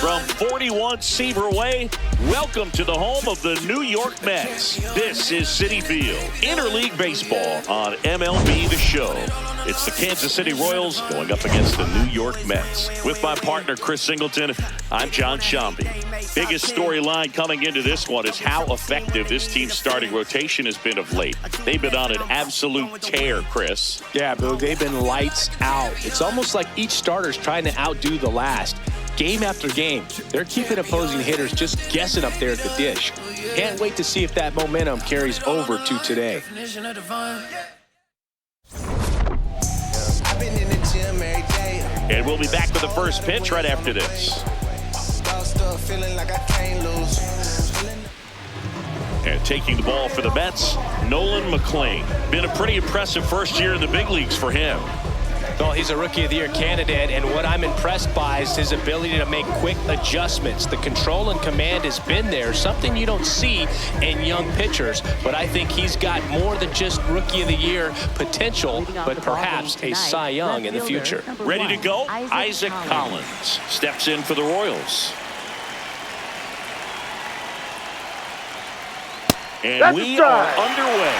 From 41 Seaver Way, welcome to the home of the New York Mets. This is Citi Field, Interleague Baseball on MLB The Show. It's the Kansas City Royals going up against the New York Mets. With my partner, Chris Singleton, I'm John Shambi. Biggest storyline coming into this one is how effective this team's starting rotation has been of late. They've been on an absolute tear, Chris. Yeah, Boog, they've been lights out. It's almost like each starter's trying to outdo the last. Game after game, they're keeping opposing hitters just guessing up there at the dish. Can't wait to see if that momentum carries over to today. And we'll be back with the first pitch right after this. And taking the ball for the Mets, Nolan McLean. Been a pretty impressive first year in the big leagues for him. Well, he's a Rookie of the Year candidate, and what I'm impressed by is his ability to make quick adjustments. The control and command has been there, something you don't see in young pitchers, but I think he's got more than just Rookie of the Year potential, but perhaps a Cy Young in the future. Ready to go? Isaac Collins steps in for the Royals. And we are underway.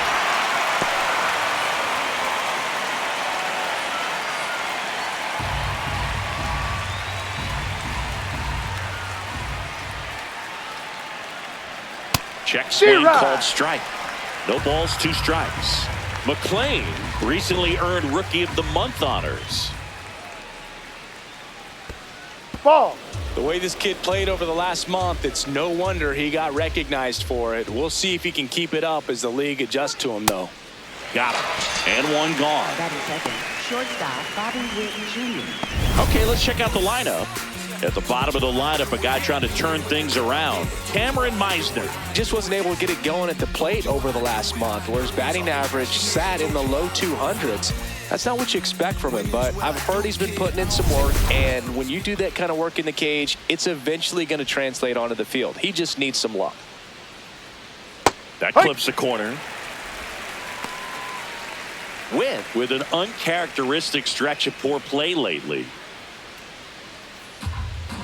Check swing called strike. No balls, 2 strikes. McLean recently earned Rookie of the Month honors. Ball. The way this kid played over the last month, it's no wonder he got recognized for it. We'll see if he can keep it up as the league adjusts to him, though. Got him. And one gone. Batting second, shortstop Bobby Witt Jr. Okay, let's check out the lineup. At the bottom of the lineup, a guy trying to turn things around, Cameron Meisner. Just wasn't able to get it going at the plate over the last month, where his batting average sat in the low 200s. That's not what you expect from him, but I've heard he's been putting in some work, and when you do that kind of work in the cage, it's eventually going to translate onto the field. He just needs some luck. That clips the corner. Witt with an uncharacteristic stretch of poor play lately.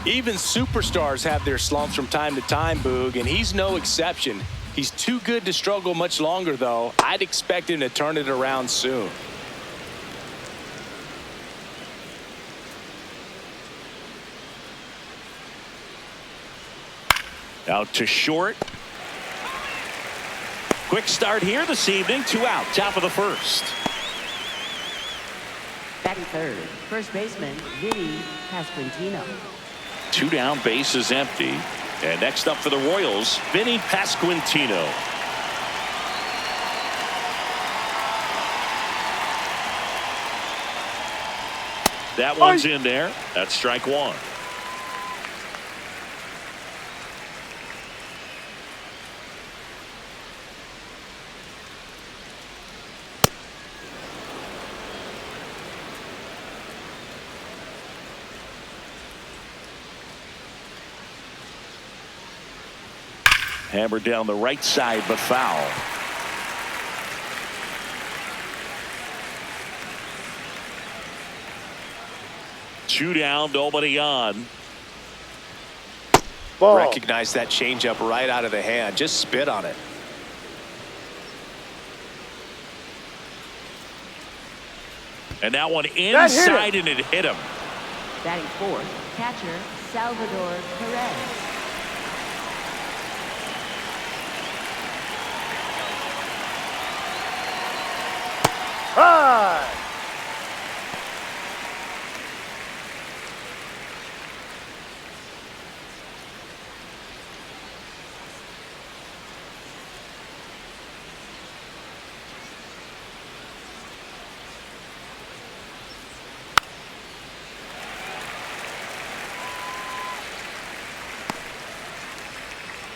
Even superstars have their slumps from time to time, Boog, and he's no exception. He's too good to struggle much longer, though. I'd expect him to turn it around soon. Out to short. Quick start here this evening. 2 out, top of the first. Batting third, first baseman Vinny Pasquantino. 2 down, base is empty. And next up for the Royals, Vinny Pasquantino. That one's in there. That's strike 1. Hammered down the right side, but foul. Two down, nobody on. Ball. Recognize that changeup right out of the hand. Just spit on it. And that one inside, and it hit him. Batting fourth, catcher Salvador Perez.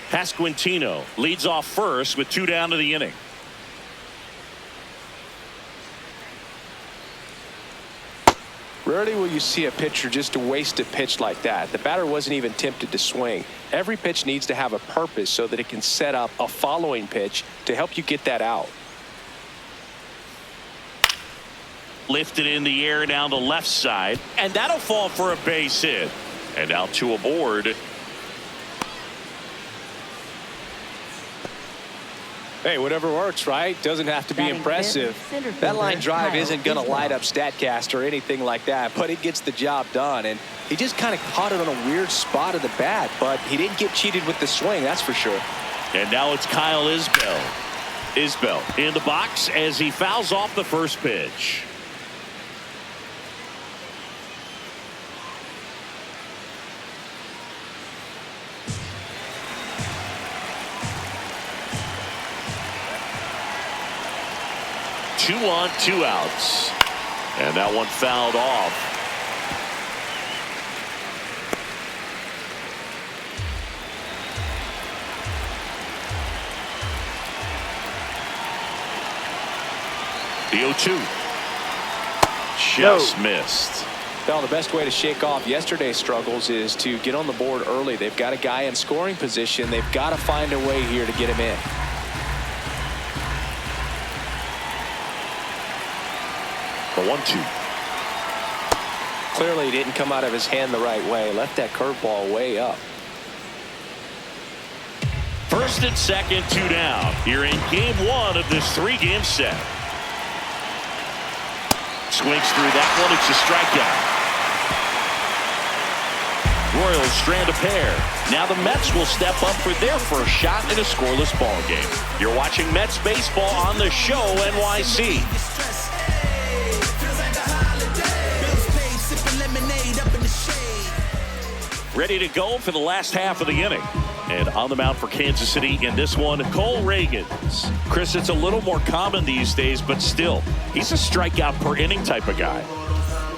Pasquantino leads off first with 2 down to the inning. Rarely will you see a pitcher just waste a pitch like that. The batter wasn't even tempted to swing. Every pitch needs to have a purpose so that it can set up a following pitch to help you get that out. Lifted in the air down the left side, and that'll fall for a base hit. And now 2 aboard. Hey, whatever works, right? Doesn't have to be impressive. That line drive isn't going to light up StatCast or anything like that, but it gets the job done. And he just kind of caught it on a weird spot of the bat, but he didn't get cheated with the swing, that's for sure. And now it's Kyle Isbell. Isbell in the box as he fouls off the first pitch. Two on, 2 outs. And that one fouled off. The 0-2. Just missed. Well, the best way to shake off yesterday's struggles is to get on the board early. They've got a guy in scoring position. They've got to find a way here to get him in. The 1-2. Clearly didn't come out of his hand the right way. Left that curveball way up. First and second, 2 down. Here in game 1 of this 3-game set. Swings through that one. It's a strikeout. Royals strand a pair. Now the Mets will step up for their first shot in a scoreless ball game. You're watching Mets baseball on the Show NYC. Ready to go for the last half of the inning. And on the mound for Kansas City in this one, Cole Reagans. Chris, it's a little more common these days, but still, he's a strikeout per inning type of guy.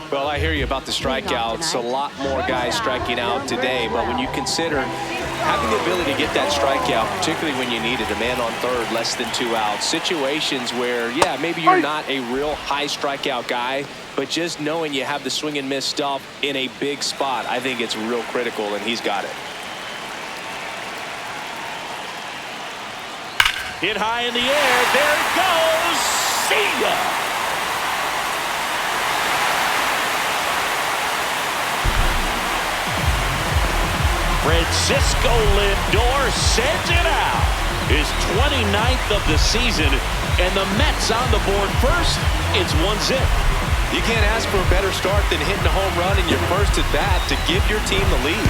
Well, I hear you about the strikeouts. A lot more guys striking out today, but when you consider having the ability to get that strikeout, particularly when you need it, a man on third, less than 2 outs, situations where, yeah, maybe you're not a real high strikeout guy, but just knowing you have the swing and miss stuff in a big spot, I think it's real critical, and he's got it. Hit high in the air. There it goes. See ya. Francisco Lindor sends it out. His 29th of the season, and the Mets on the board first. It's 1-0. You can't ask for a better start than hitting a home run in your first at bat to give your team the lead.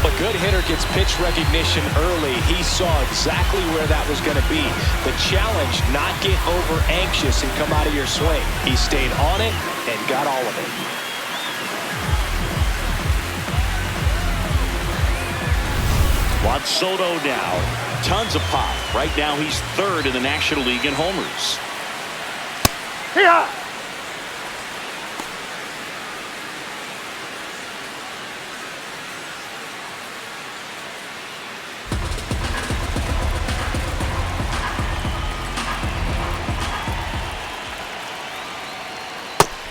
A good hitter gets pitch recognition early. He saw exactly where that was going to be. The challenge, not get over anxious and come out of your swing. He stayed on it and got all of it. Juan Soto now. Tons of pop. Right now he's 3rd in the National League in homers. Yeah.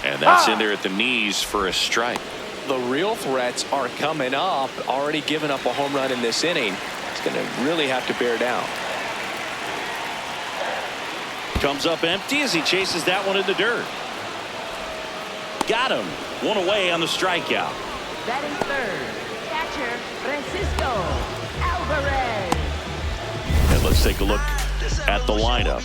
And that's in there at the knees for a strike. The real threats are coming up. Already given up a home run in this inning. It's going to really have to bear down. Comes up empty as he chases that one in the dirt. Got him. 1 away on the strikeout. Batting third, catcher Francisco Alvarez. And let's take a look at the lineup.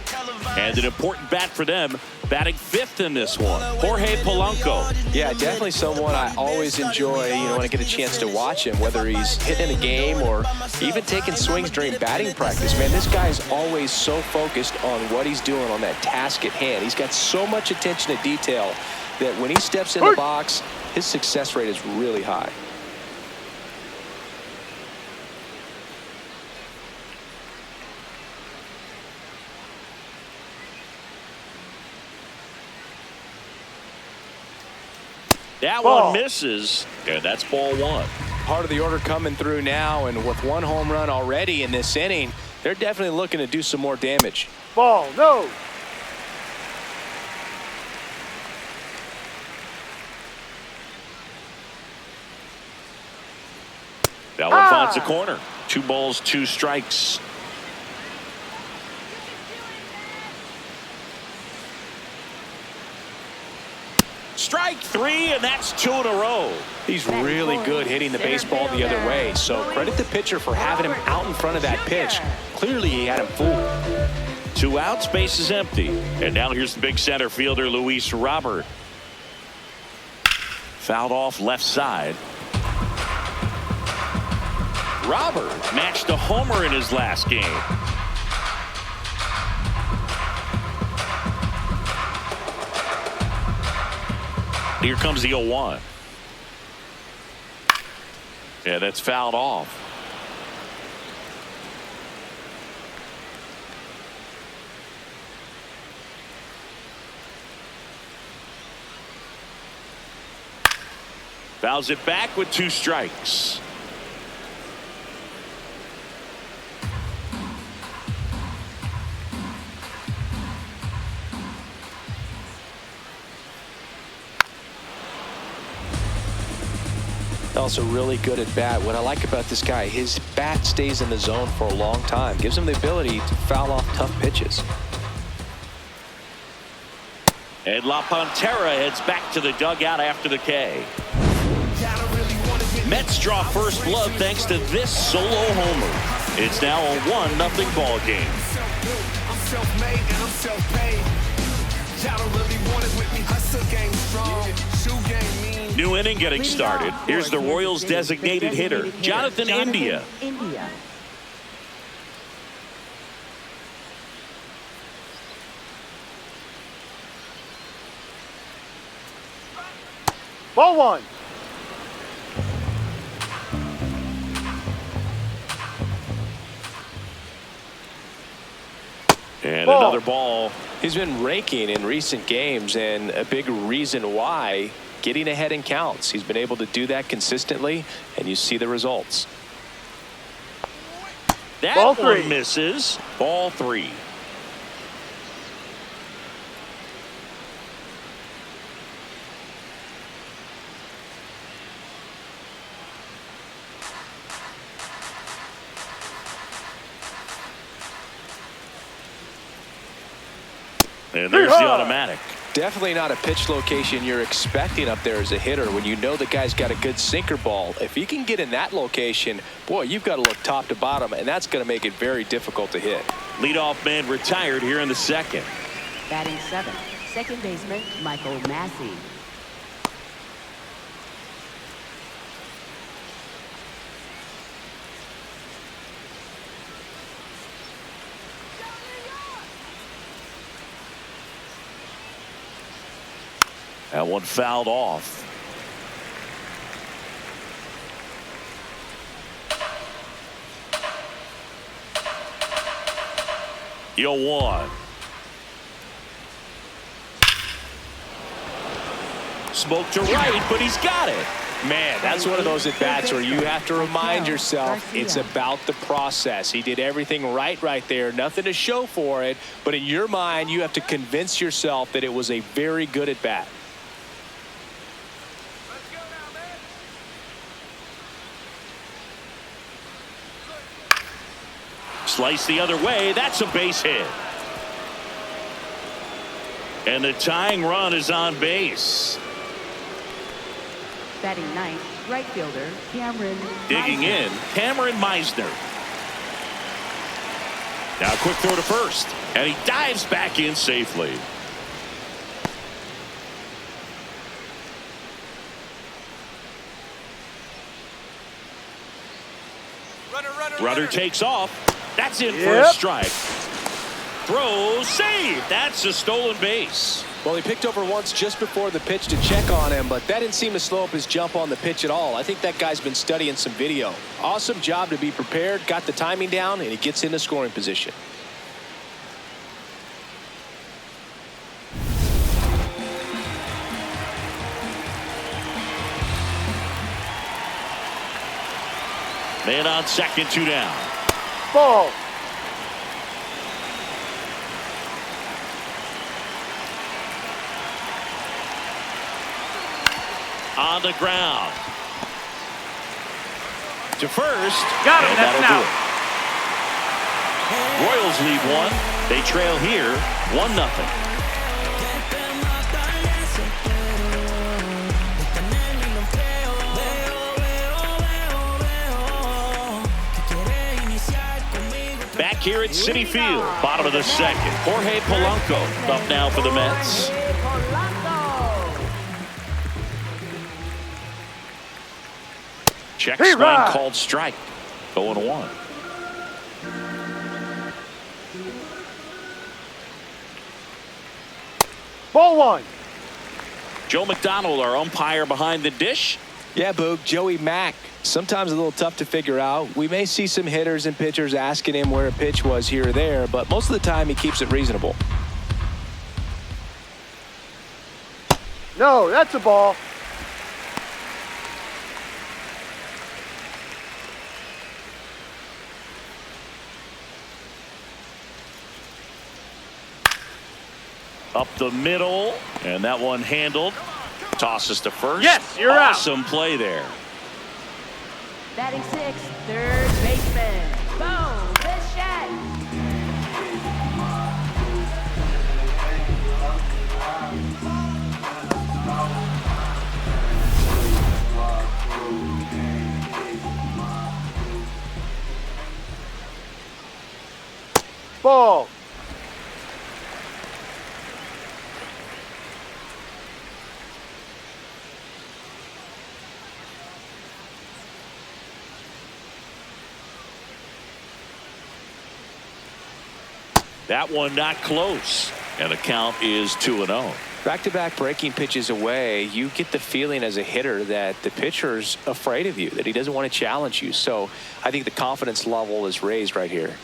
And an important bat for them, batting 5th in this one, Jorge Polanco. Yeah, definitely someone I always enjoy, when I get a chance to watch him, whether he's hitting a game or even taking swings during batting practice. Man, this guy's always so focused on what he's doing on that task at hand. He's got so much attention to detail that when he steps in the box, his success rate is really high. That one misses, and that's ball 1. Part of the order coming through now, and with 1 home run already in this inning, they're definitely looking to do some more damage. Ball, no. That one finds the corner. 2 balls, 2 strikes. Strike three, and that's 2 in a row. He's really good hitting the baseball the other way, so credit the pitcher for having him out in front of that pitch. Clearly, he had him fooled. 2 outs, base is empty. And now here's the big center fielder, Luis Robert. Fouled off left side. Robert matched a homer in his last game. Here comes the 0-1. Yeah, that's fouled off. Fouls it back with 2 strikes. Also really good at bat. What I like about this guy, his bat stays in the zone for a long time. Gives him the ability to foul off tough pitches. And La Pantera heads back to the dugout after the K. Mets draw first blood thanks to this solo homer. It's now a 1-0 ball game. I'm self-made and I'm self-paid. Y'all don't really want it with me. Hustle game strong. Shoe game mean. New inning getting started. Here's the Royals designated hitter, Jonathan India. Ball 1. And ball. another ball. He's been raking in recent games, and a big reason why, getting ahead in counts. He's been able to do that consistently, and you see the results. That Ball one 3. misses. Ball 3. And there's the automatic. Definitely not a pitch location you're expecting up there as a hitter when you know the guy's got a good sinker ball. If he can get in that location, boy, you've got to look top to bottom, and that's going to make it very difficult to hit. Leadoff man retired here in the second. Batting 7th, second baseman Michael Massey. That one fouled off. Yo, 1. Smoke to right, but he's got it. Man, that's one of those at-bats where you have to remind yourself it's about the process. He did everything right there. Nothing to show for it. But in your mind, you have to convince yourself that it was a very good at-bat. Slice the other way. That's a base hit. And the tying run is on base. Batting 9th, right fielder Cameron Digging Meisner. in, Cameron Meisner. Now a quick throw to first. And he dives back in safely. Runner takes off. That's in for a strike. Throw, save. That's a stolen base. Well, he picked over once just before the pitch to check on him, but that didn't seem to slow up his jump on the pitch at all. I think that guy's been studying some video. Awesome job to be prepared, got the timing down, and he gets into scoring position. Man on second, 2 down. Ball. On the ground. To first. Got him. And That's an that'll out. do it. Royals lead 1. They trail here 1-0. back here at Citi Field. Bottom of the second. Jorge Polanco up now for the Mets. Check swing called strike. 0-1. Ball one. Joe McDonald, our umpire behind the dish. Yeah, Boog, Joey Mack. Sometimes a little tough to figure out. We may see some hitters and pitchers asking him where a pitch was here or there, but most of the time he keeps it reasonable. No, that's a ball. Up the middle, and that one handled. Tosses to first. Yes, you're out. Awesome play there. Batting sixth, third baseman, Bo Bichette. Ball. That one not close, and the count is 2-0. Back-to-back breaking pitches away, you get the feeling as a hitter that the pitcher's afraid of you, that he doesn't want to challenge you. So I think the confidence level is raised right here.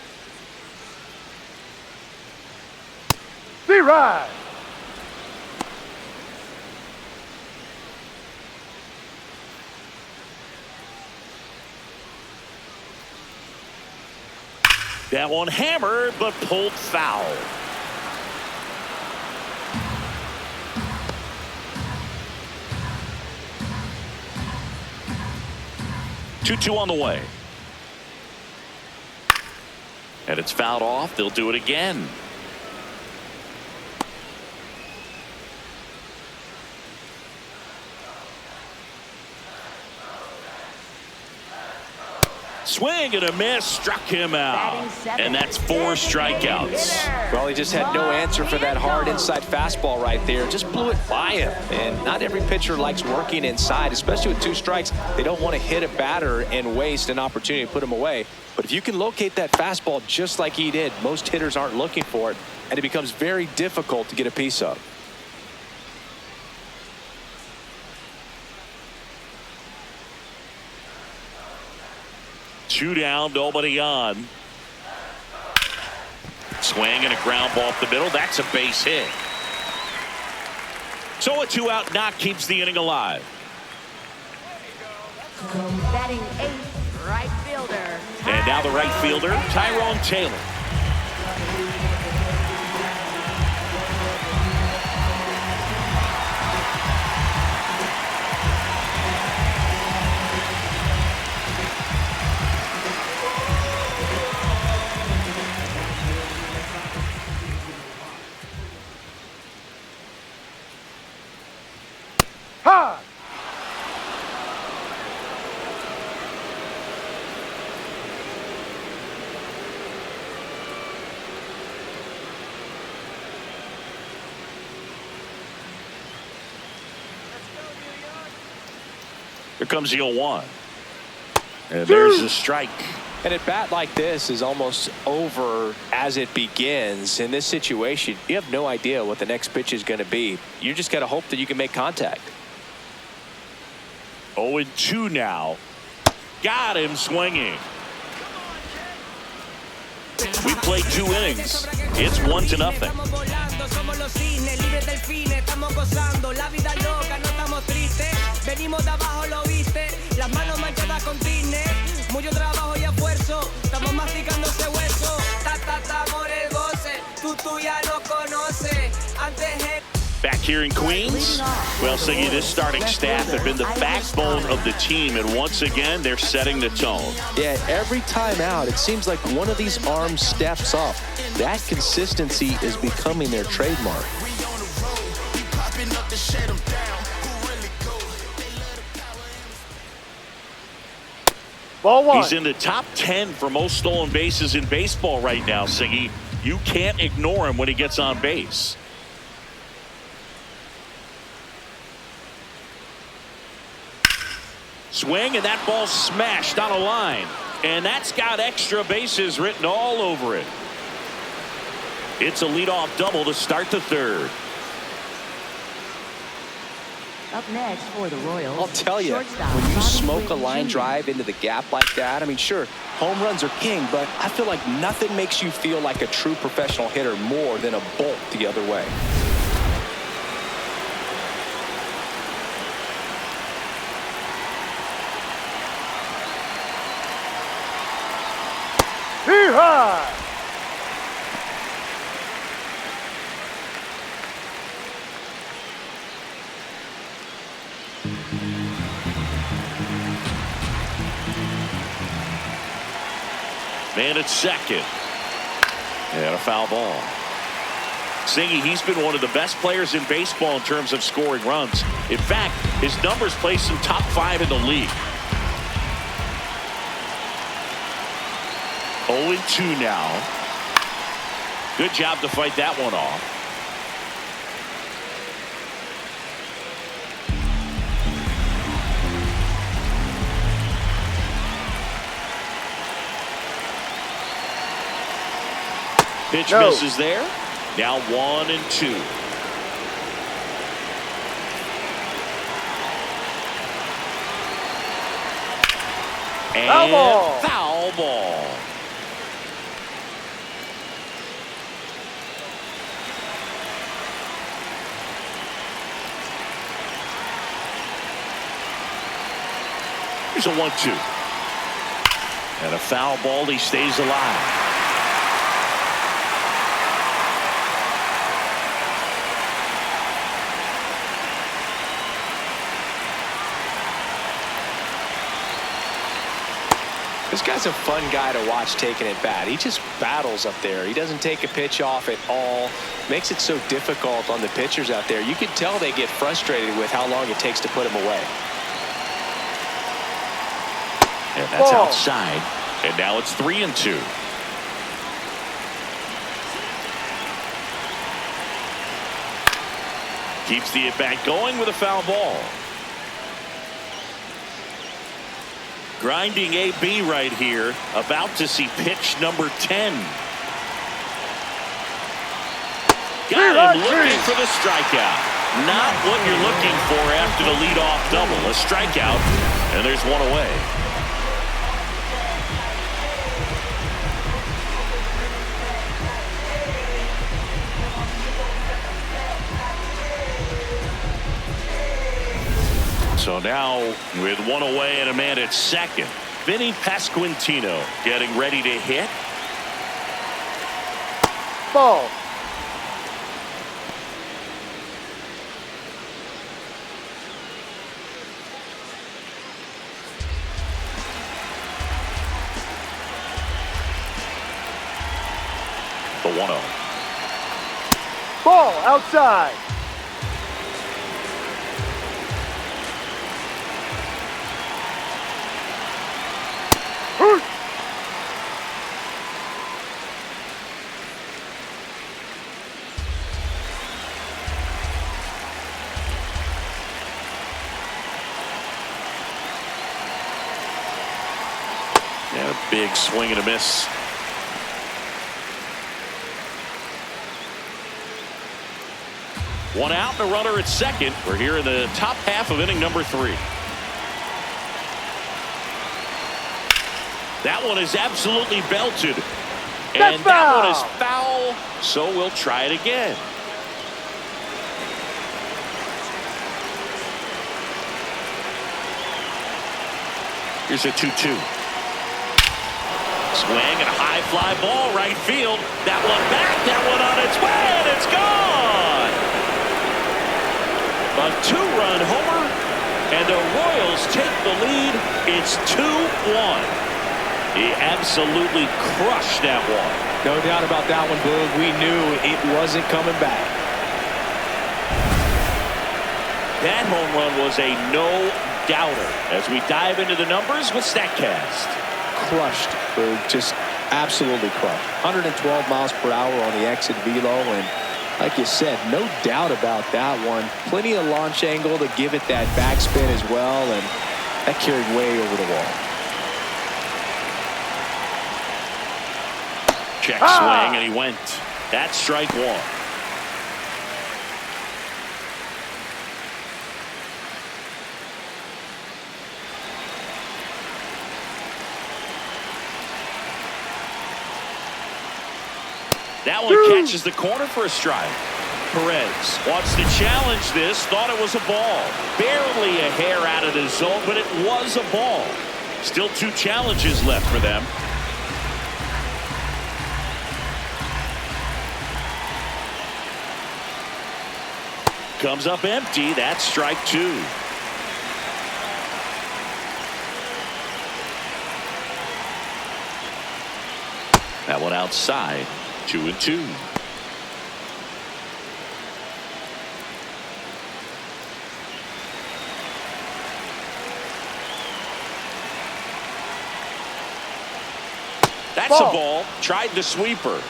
D-Ride. That one hammered, but pulled foul. Two on the way. And it's fouled off. They'll do it again. Swing and a miss, struck him out. And that's 4 strikeouts. Well, he just had no answer for that hard inside fastball right there. Just blew it by him. And not every pitcher likes working inside, especially with 2 strikes. They don't want to hit a batter and waste an opportunity to put him away. But if you can locate that fastball just like he did, most hitters aren't looking for it, and it becomes very difficult to get a piece of. Two down, nobody on. Swing and a ground ball up the middle. That's a base hit. So a 2-out knock keeps the inning alive. Batting eighth, right fielder. And now the right fielder, Tyrone Taylor. Ha! Here comes the 0-1. And there's a strike. And at bat like this is almost over as it begins. In this situation, you have no idea what the next pitch is going to be. You just got to hope that you can make contact. 0-2 now. Got him swinging. We played 2 innings. It's 1-0. Venimos de abajo, lo viste, las manos manchadas con tiner, mucho trabajo y esfuerzo, estamos masticando ese hueso, ta por el goce, tú ya lo conoces, antes. Back here in Queens, well, Siggy, this starting staff have been the backbone of the team, and once again, they're setting the tone. Yeah, every time out, it seems like one of these arms steps up. That consistency is becoming their trademark. Ball 1. He's in the top 10 for most stolen bases in baseball right now, Siggy. You can't ignore him when he gets on base. Swing, and that ball smashed on a line. And that's got extra bases written all over it. It's a leadoff double to start the third. Up next for the Royals. I'll tell you, shortstop when you Bobby smoke a Witt line Jr. drive into the gap like that, I mean, sure, home runs are king, but I feel like nothing makes you feel like a true professional hitter more than a bolt the other way. Hee-haw! Man at second. And a foul ball. Singy, he's been one of the best players in baseball in terms of scoring runs. In fact, his numbers place him top 5 in the league. 0-2 now. Good job to fight that one off. Pitch misses there. Now 1-2. And foul ball. Foul ball. Here's a 1-2. And a foul ball. He stays alive. This guy's a fun guy to watch taking at bat. He just battles up there. He doesn't take a pitch off at all. Makes it so difficult on the pitchers out there. You can tell they get frustrated with how long it takes to put him away. And that's outside. And now it's 3-2. Keeps the at-bat going with a foul ball. Grinding AB right here, about to see pitch number 10. Got him looking for the strikeout. Not what you're looking for after the leadoff double. A strikeout, and there's one away. So now, with one away and a man at second, Vinny Pasquantino getting ready to hit. Ball. The 1-0. Ball outside. And a big swing and a miss. One out and a runner at second. We're here in the top half of inning number 3. That one is absolutely belted. And that one is foul, so we'll try it again. Here's a 2-2. Swing and a high fly ball right field. That one back, that one on its way, and it's gone. A 2-run homer, and the Royals take the lead. It's 2-1. He absolutely crushed that one. No doubt about that one, Boog. We knew it wasn't coming back. That home run was a no doubter as we dive into the numbers with StatCast. Crushed, Boog. Just absolutely crushed. 112 miles per hour on the exit velo, and like you said, no doubt about that one. Plenty of launch angle to give it that backspin as well, and that carried way over the wall. Check swing, and he went. That's strike one. That one catches the corner for a strike. Perez wants to challenge this. Thought it was a ball. Barely a hair out of the zone, but it was a ball. Still 2 challenges left for them. Comes up empty. That's strike 2. That one outside. 2-2. That's a ball. Tried the sweeper.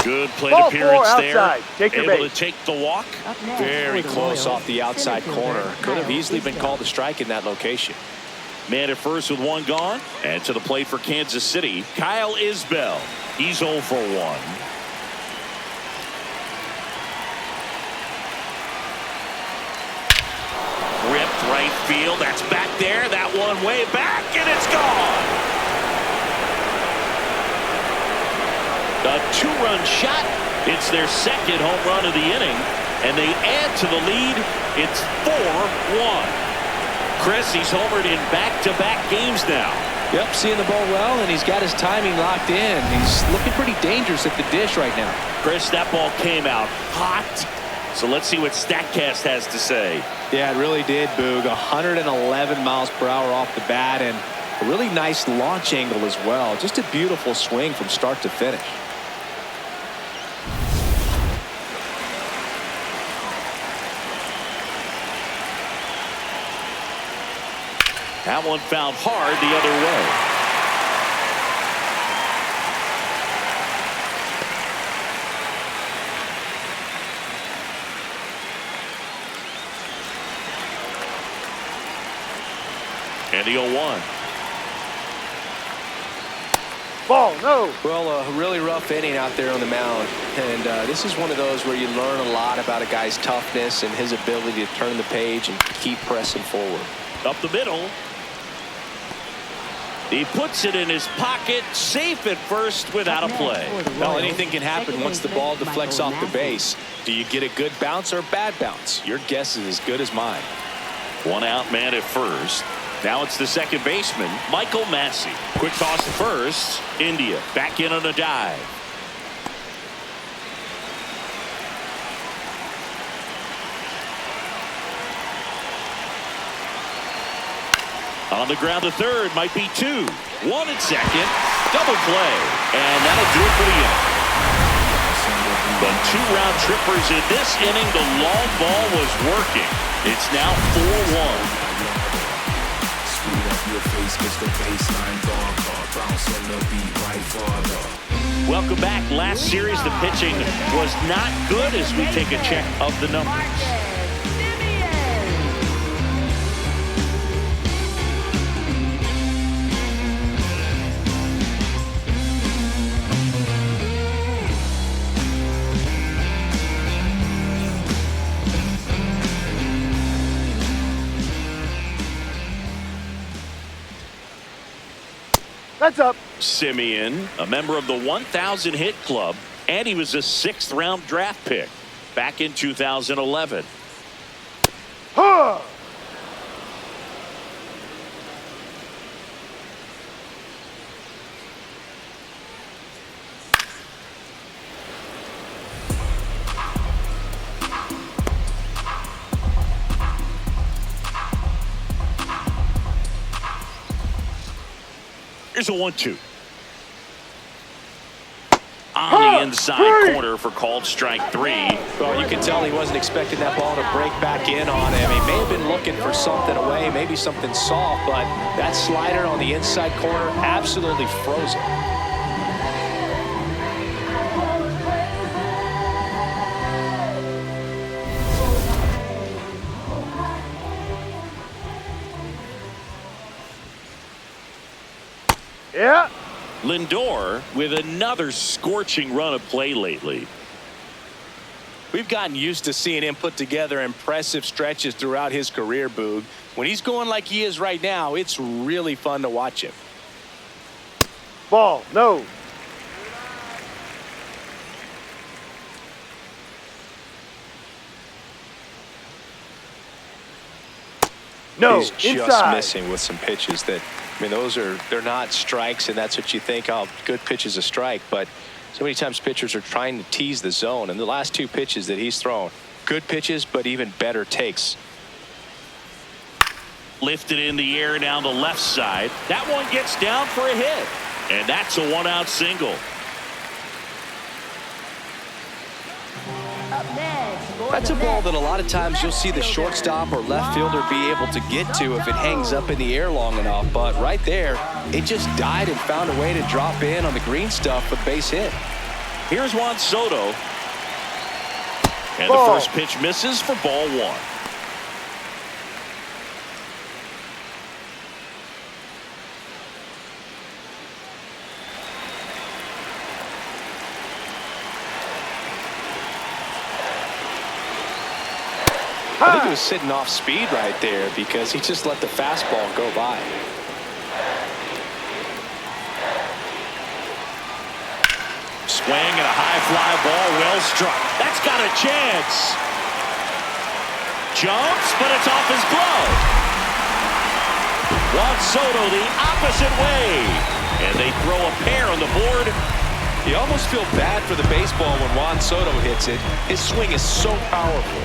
Good plate appearance there. Able to take the walk. Very close off the outside corner. Could have easily been called a strike in that location. Man at first with 1 gone. And to the plate for Kansas City, Kyle Isbell. He's 0 for 1. Ripped right field. That's back there. That one way back, and it's gone. A 2-run shot. It's their 2nd home run of the inning, and they add to the lead. It's 4-1. Chris, he's homered in back-to-back games now. Yep, seeing the ball well, and he's got his timing locked in. He's looking pretty dangerous at the dish right now. Chris, that ball came out hot. So let's see what StatCast has to say. Yeah, it really did, Boog. 111 miles per hour off the bat, and a really nice launch angle as well. Just a beautiful swing from start to finish. That one fouled hard the other way. And the 0-1. Ball, no. Well, a really rough inning out there on the mound. And this is one of those where you learn a lot about a guy's toughness and his ability to turn the page and keep pressing forward. Up the middle. He puts it in his pocket, safe at first without a play. Well, anything can happen once the ball deflects off the base. Do you get a good bounce or a bad bounce? Your guess is as good as mine. 1 out, man at first. Now it's the 2nd baseman, Michael Massey. Quick toss to first. India back in on a dive. On the ground to third, might be 2. 1 at second, double play, and that'll do it for the inning. The 2-round trippers in this inning, the long ball was working. It's now 4-1. Welcome back. Last series, the pitching was not good as we take a check of the numbers. That's up. Simeon, a member of the 1,000 hit club, and he was a 6th-round draft pick back in 2011. Huh. Here's a 1-2. on the inside corner for called strike 3. Well, you can tell he wasn't expecting that ball to break back in on him. He may have been looking for something away, maybe something soft, but that slider on the inside corner absolutely froze him. Yeah. Lindor with another scorching run of play lately. We've gotten used to seeing him put together impressive stretches throughout his career, Boog. When he's going like he is right now, it's really fun to watch him. Ball, no. No, He's just inside. missing with some pitches that, I mean, they're not strikes, and that's what you think, oh, good pitch is a strike. But so many times pitchers are trying to tease the zone, and the last 2 pitches that he's thrown, good pitches, but even better takes. Lifted in the air down the left side. That one gets down for a hit. And that's a 1-out single. Up next, for That's a the ball Mets, that a lot of times you'll see the shortstop or left fielder be able to get to if it hangs up in the air long enough. But right there, it just died and found a way to drop in on the green stuff with base hit. Here's Juan Soto. And Ball. the first pitch misses for ball 1. I think he was sitting off speed right there because he just let the fastball go by. Swing and a high fly ball, well struck. That's got a chance. Jumps, but it's off his glove. Juan Soto the opposite way. And they throw a pair on the board. You almost feel bad for the baseball when Juan Soto hits it. His swing is so powerful.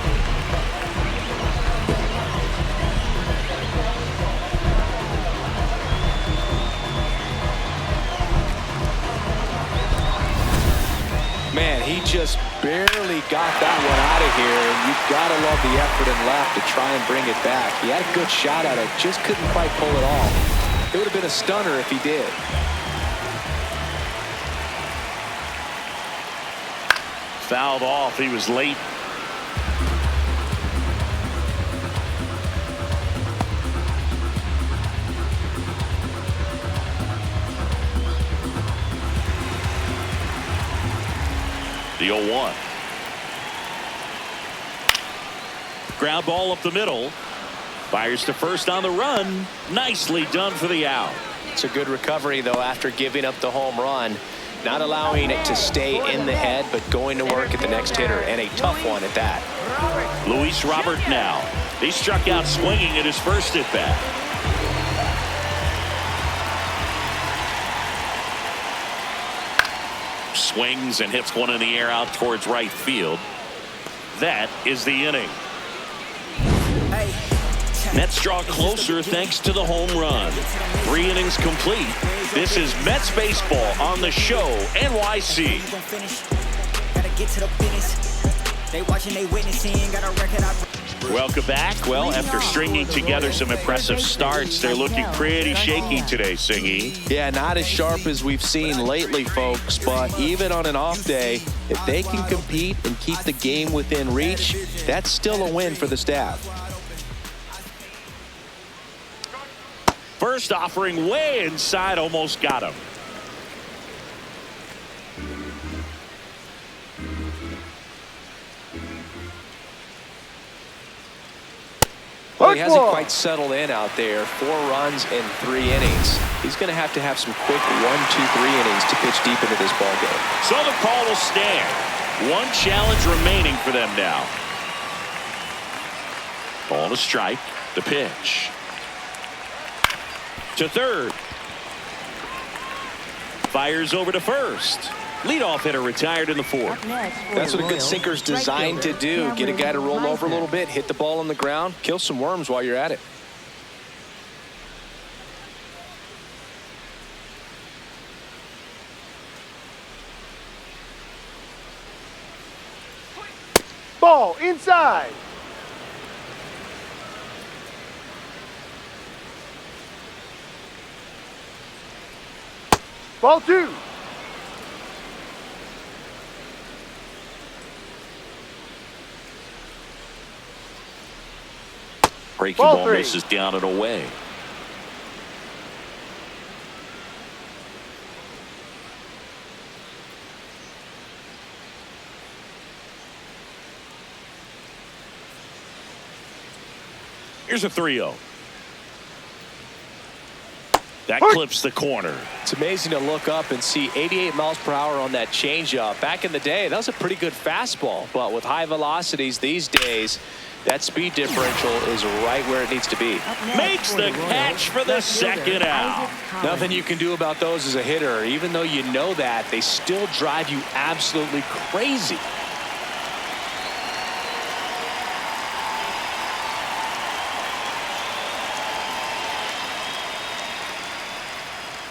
Man, he just barely got that one out of here, and you've got to love the effort and left to try and bring it back. He had a good shot at it, just couldn't quite pull it off. It would have been a stunner if he did. Fouled off. He was late. The 0-1. Ground ball up the middle. Fires to first on the run. Nicely done for the out. It's a good recovery, though, after giving up the home run. Not allowing it to stay in the head, but going to work at the next hitter, and a tough one at that. Luis Robert now. He struck out swinging at his first at bat. Swings and hits one in the air out towards right field. That is the inning. Mets draw closer thanks to the home run. 3 innings complete. This is Mets baseball on the show, NYC. Welcome back. Well, after stringing together some impressive starts, they're looking pretty shaky today, Singy. Yeah, not as sharp as we've seen lately, folks, but even on an off day, if they can compete and keep the game within reach, that's still a win for the staff. First offering way inside, almost got him. Well, he hasn't quite settled in out there. 4 runs in 3 innings. He's going to have some quick 1, 2, 3 innings to pitch deep into this ball game. So the call will stand. 1 challenge remaining for them now. Ball to strike. The pitch. To third. Fires over to first. Leadoff hitter retired in the 4th. That's what a good sinker's designed to do. Get a guy to roll over a little bit, hit the ball on the ground, kill some worms while you're at it. Ball inside. Ball 2. Breaking Ball ball 3. misses down and away. Here's a 3-0. That clips the corner. It's amazing to look up and see 88 miles per hour on that changeup. Back in the day, that was a pretty good fastball. But with high velocities these days, that speed differential is right where it needs to be. Makes the catch for the second out. Nothing you can do about those as a hitter. Even though you know that, they still drive you absolutely crazy.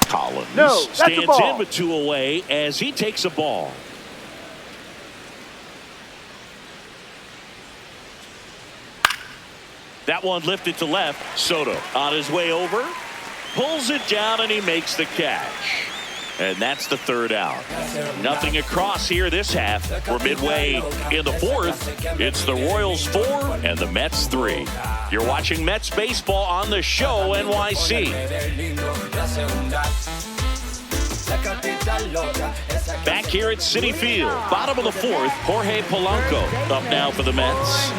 Collins No, that's a stands ball. in with 2 away as he takes a ball. That one lifted to left. Soto on his way over, pulls it down, and he makes the catch. And that's the 3rd out. Nothing across here this half. We're midway in the 4th. It's the Royals 4 and the Mets 3. You're watching Mets baseball on the Show NYC. Back here at Citi Field, bottom of the 4th, Jorge Polanco up now for the Mets.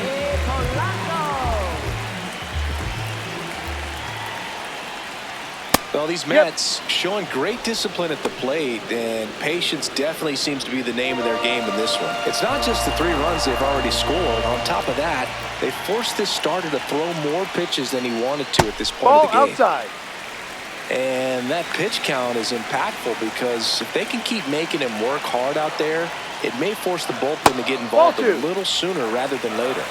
Well, these Mets showing great discipline at the plate, and patience definitely seems to be the name of their game in this one. It's not just the 3 runs they've already scored. On top of that, they forced this starter to throw more pitches than he wanted to at this point Ball of the game. outside. And that pitch count is impactful because if they can keep making him work hard out there, it may force the bullpen to get involved Ball a 2. little sooner rather than later.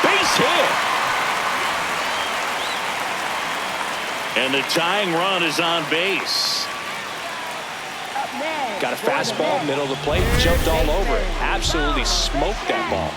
Base hit. And the tying run is on base. Got a fastball, middle of the plate, jumped all over it. Absolutely smoked that ball.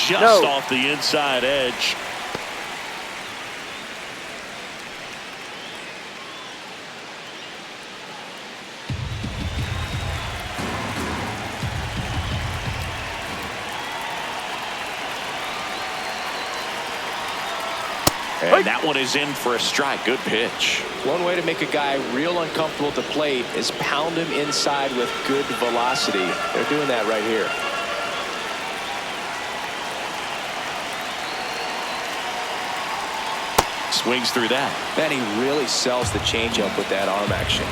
Just off the inside edge. And that one is in for a strike. Good pitch. One way to make a guy real uncomfortable at the plate is pound him inside with good velocity. They're doing that right here. Swings through that. Man, he really sells the changeup with that arm action.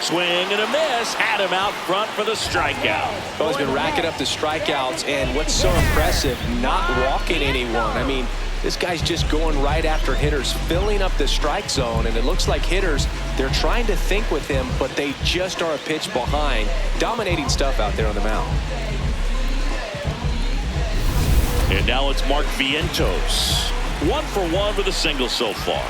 Swing and a miss. Had him out front for the strikeout. Well, he's been racking up the strikeouts, and what's so impressive, not walking anyone. I mean, this guy's just going right after hitters, filling up the strike zone, and it looks like hitters, they're trying to think with him, but they just are a pitch behind. Dominating stuff out there on the mound. And now it's Mark Vientos. 1 for 1 with a single so far.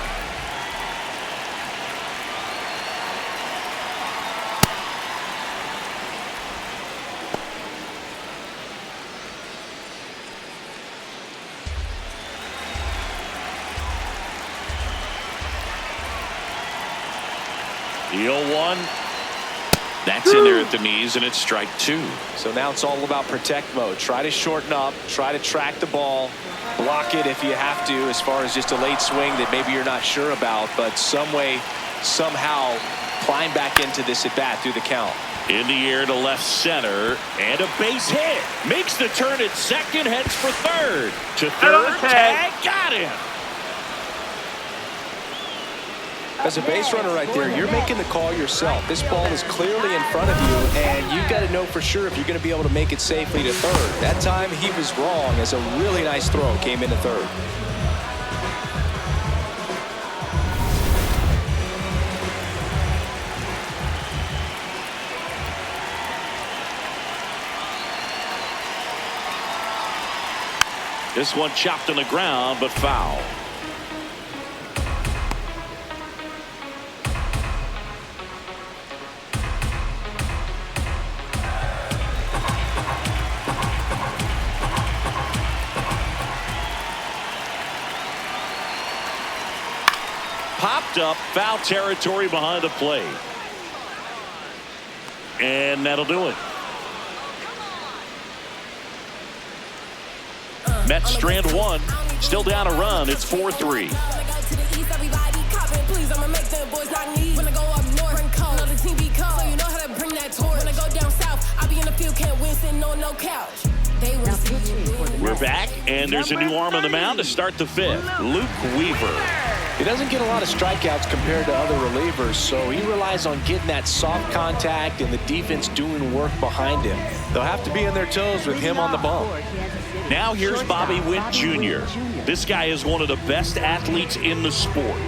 The 0-1. That's in there at the knees, and it's strike 2. So now it's all about protect mode. Try to shorten up, try to track the ball, block it if you have to, as far as just a late swing that maybe you're not sure about, but some way, somehow climb back into this at bat through the count. In the air to left center, and a base hit. Makes the turn at second, heads for third. To third, tag, got him. As a base runner right there, you're making the call yourself. This ball is clearly in front of you, and you've got to know for sure if you're going to be able to make it safely to third. That time he was wrong, as a really nice throw came into third. This one chopped on the ground, but foul. Popped up, foul territory behind the plate. And that'll do it. Mets strand one, still down a run. It's 4-3. We're back, and there's a new arm on the mound to start the fifth. Luke Weaver. He doesn't get a lot of strikeouts compared to other relievers, so he relies on getting that soft contact and the defense doing work behind him. They'll have to be on their toes with him on the bump. Now here's Bobby Witt Jr. This guy is one of the best athletes in the sport.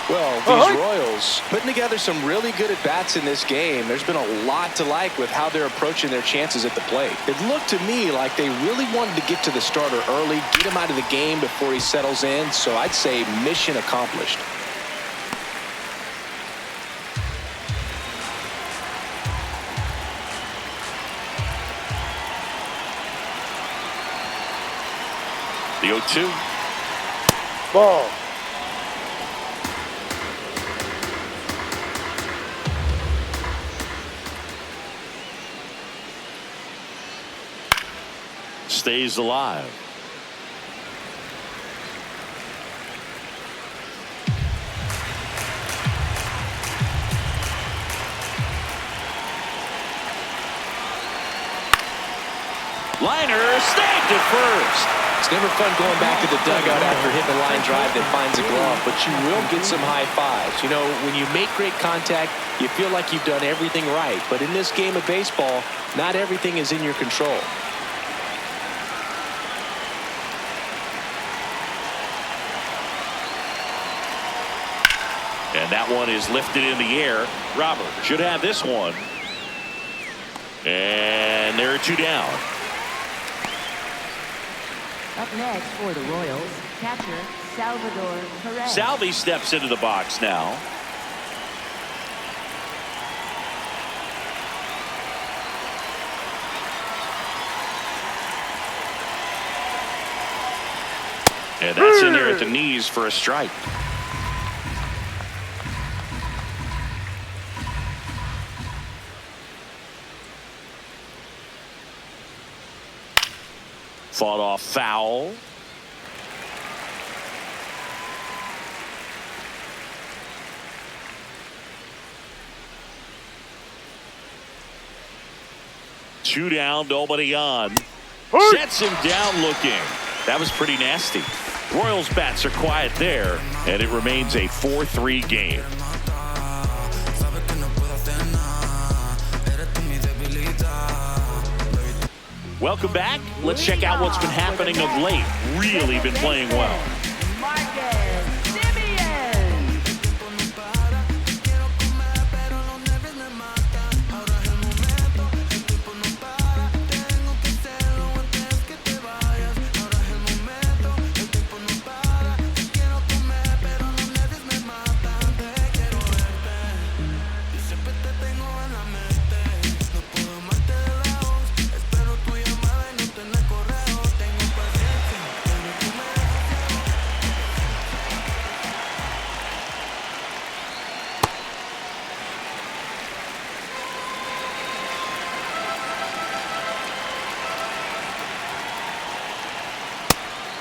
Well, these Royals putting together some really good at-bats in this game. There's been a lot to like with how they're approaching their chances at the plate. It looked to me like they really wanted to get to the starter early, get him out of the game before he settles in, so I'd say mission accomplished. The 0-2. Ball. Stays alive. Liner snagged at first. It's never fun going back to the dugout after hitting a line drive that finds a glove, but you will get some high fives. You know, when you make great contact, you feel like you've done everything right. But in this game of baseball, not everything is in your control. And that one is lifted in the air. Robert should have this one. And there are two down. Up next for the Royals, catcher Salvador Perez. Salvi steps into the box now. And that's in there at the knees for a strike. Fought off foul. Two down, nobody on. Sets him down looking. That was pretty nasty. Royals bats are quiet there, and it remains a 4-3 game. Welcome back. Let's check out what's been happening of late. Really been playing well.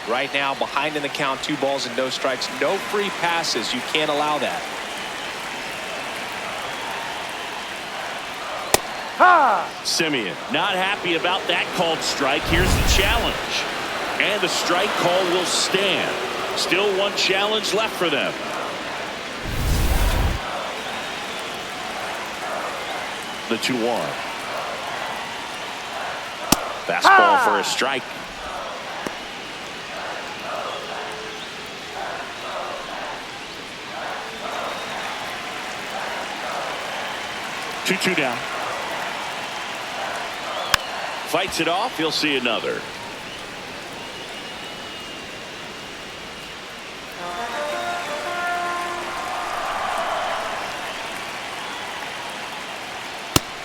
Right now, behind in the count, 2 balls and no strikes, no free passes. You can't allow that. Simeon not happy about that called strike. Here's the challenge. And the strike call will stand. Still one challenge left for them. The 2-1. Fastball for a strike. Two down. Fights it off. He'll see another.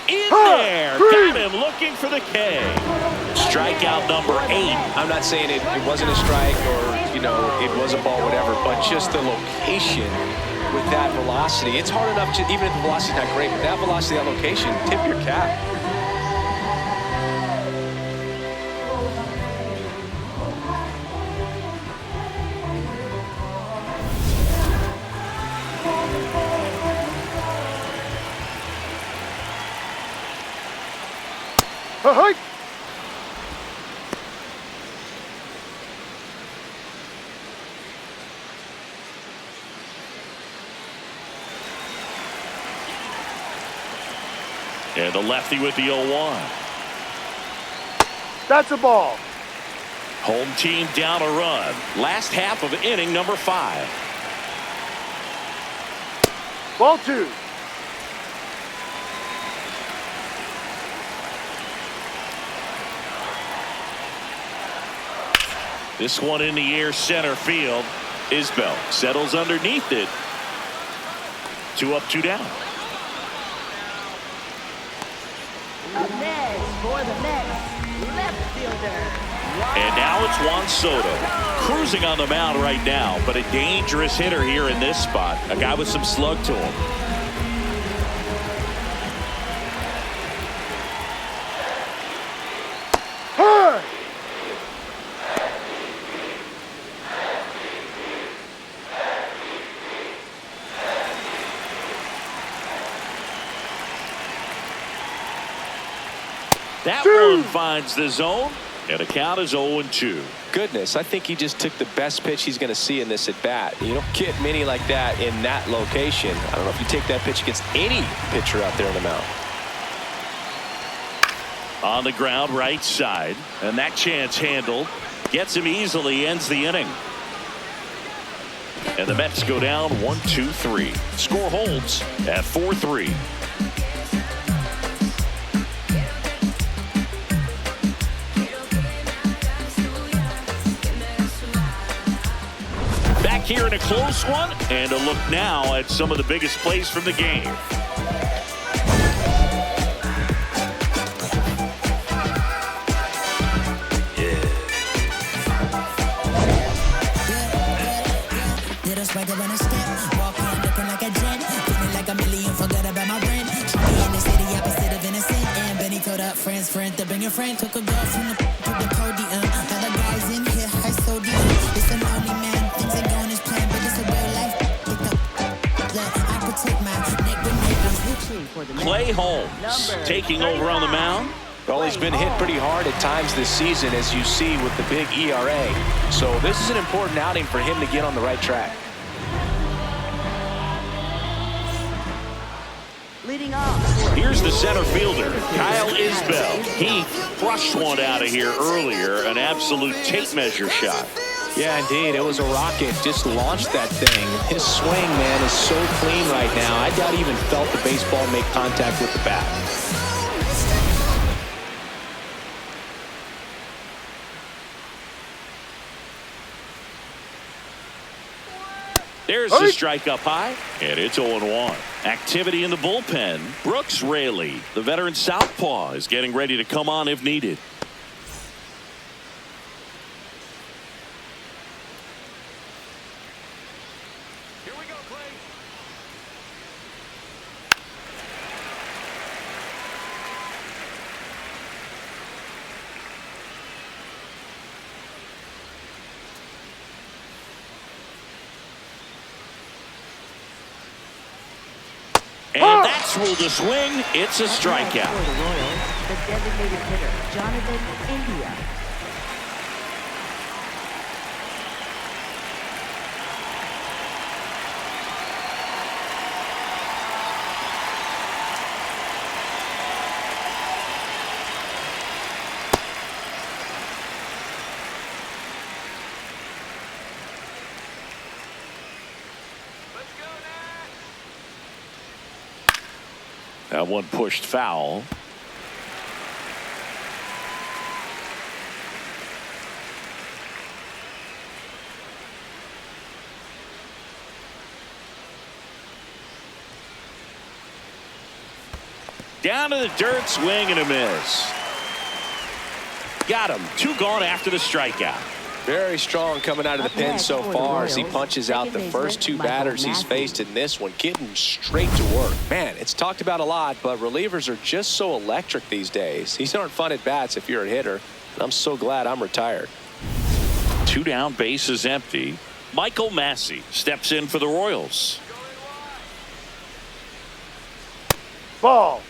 In there. Got him looking for the K. Strikeout number 8. I'm not saying it wasn't a strike or, you know, it was a ball, whatever, but just the location with that velocity. It's hard enough to, even if the velocity's not great, but that velocity, that location, tip your cap. And the lefty with the 0-1. That's a ball. Home team down a run. Last half of inning number 5. Ball 2. This one in the air, center field. Isbell settles underneath it. 2 up, 2 down. Up next for the Mets, left fielder. And now it's Juan Soto. Cruising on the mound right now, but a dangerous hitter here in this spot. A guy with some slug to him. That one finds the zone, and the count is 0-2. Goodness, I think he just took the best pitch he's going to see in this at bat. You don't get many like that in that location. I don't know if you take that pitch against any pitcher out there on the mound. On the ground, right side, and that chance handled. Gets him easily, ends the inning. And the Mets go down 1-2-3. Score holds at 4-3. Here in a close one, and a look now at some of the biggest plays from the game. Friend to bring your friend, took a girl from the podium. Other guys in here, high sodium. It's a lonely man, things ain't going as planned, but it's a real life. I protect my neck with neighbors. Clay Holmes taking over on the mound. Well, he's been hit pretty hard at times this season, as you see with the big ERA. So this is an important outing for him to get on the right track. Leading off. Here's the center fielder, Kyle Isbell. He crushed one out of here earlier, an absolute tape measure shot. Yeah, indeed. It was a rocket. Just launched that thing. His swing, man, is so clean right now. I doubt he even felt the baseball make contact with the bat. There's the strike up high, and it's 0-1. Activity in the bullpen. Brooks Raley, the veteran southpaw, is getting ready to come on if needed. Here we go, Clay. And that's ruled a swing. It's a strikeout. For the Royals, the designated hitter, Jonathan India. That one pushed foul. Down to the dirt, swing and a miss. Got him. 2 gone after the strikeout. Very strong coming out of the pen so far as he punches out the first 2 batters he's faced in this one, getting straight to work. Man, it's talked about a lot, but relievers are just so electric these days. These aren't fun at bats if you're a hitter, and I'm so glad I'm retired. 2 down, bases empty. Michael Massey steps in for the Royals. Ball.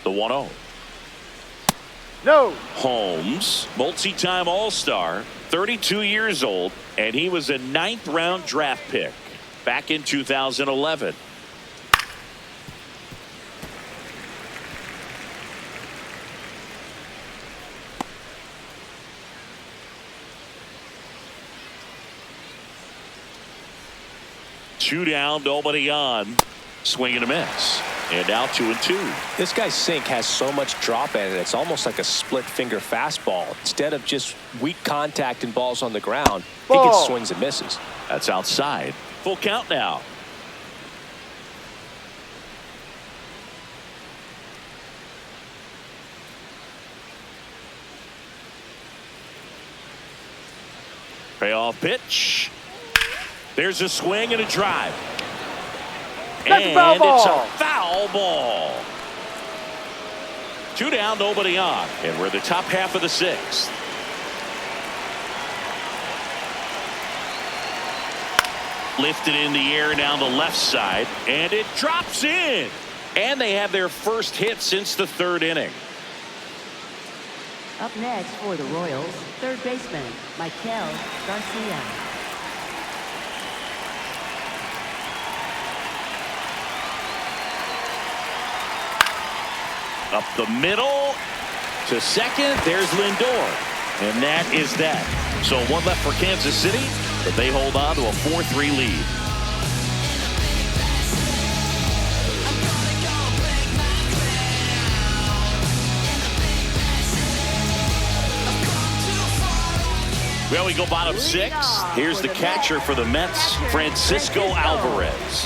The 1-0. No. Holmes, multi-time All-Star, 32 years old, and he was a 9th-round draft pick back in 2011. Two down, nobody on. Swing and a miss. And now 2-2. This guy's sink has so much drop in it, it's almost like a split finger fastball. Instead of just weak contact and balls on the ground, he gets swings and misses. That's outside. Full count now. Payoff pitch. There's a swing and a drive. That's a foul ball. It's a foul ball. 2 down, nobody on. And we're the top half of the 6th. Lifted in the air down the left side, and it drops in. And they have their first hit since the 3rd inning. Up next for the Royals, third baseman, Michael Garcia. Up the middle to second. There's Lindor. And that is that. So 1 left for Kansas City, but they hold on to a 4-3 lead. Well, we go bottom 6. Here's the catcher for the Mets, Francisco Alvarez.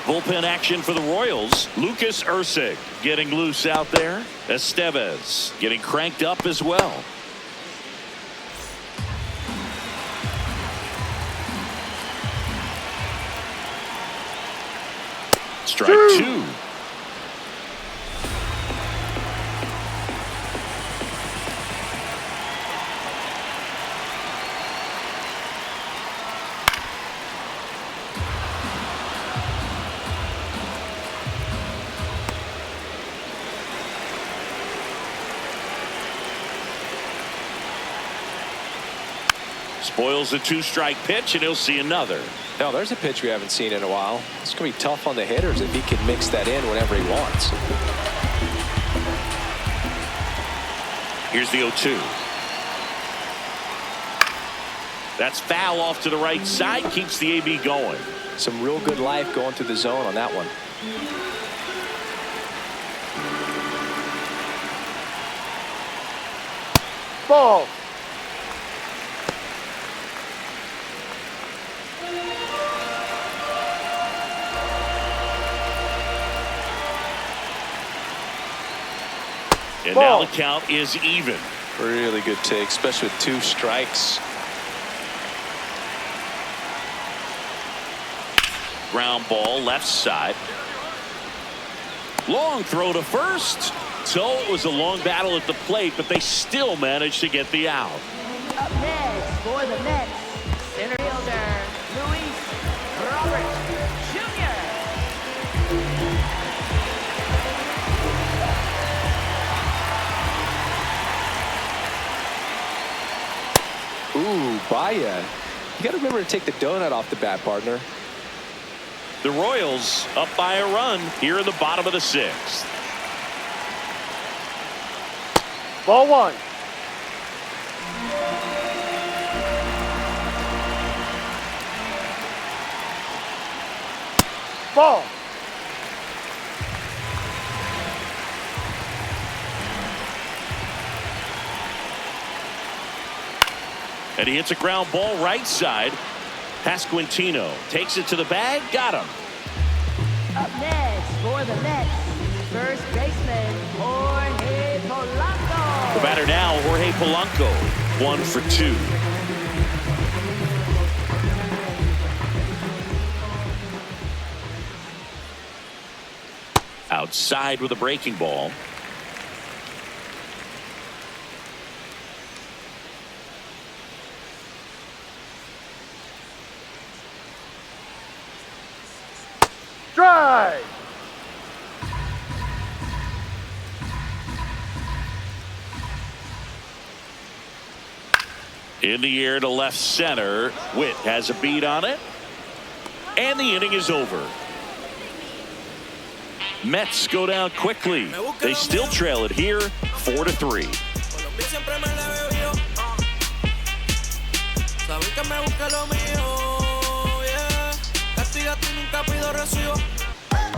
Bullpen action for the Royals. Lucas Ursig getting loose out there. Estevez getting cranked up as well. Strike 2. Spoils a 2-strike pitch, and he'll see another. Now, there's a pitch we haven't seen in a while. It's going to be tough on the hitters if he can mix that in whenever he wants. Here's the 0-2. That's foul off to the right side. Keeps the AB going. Some real good life going through the zone on that one. Ball. And now the count is even. Really good take, especially with 2 strikes. Ground ball left side. Long throw to first. So it was a long battle at the plate, but they still managed to get the out. Up next for the Mets, center fielder Luis Robert Jr. Ooh, Baya. You got to remember to take the donut off the bat, partner. The Royals up by a run here in the bottom of the sixth. Ball one. Ball. And he hits a ground ball right side. Pasquantino takes it to the bag. Got him. Up next for the Mets, first baseman Jorge Polanco. The batter now, Jorge Polanco, 1 for 2. Outside with a breaking ball. Drive. In the air to left center. Witt has a beat on it. And the inning is over. Mets go down quickly. They still trail it here, 4-3.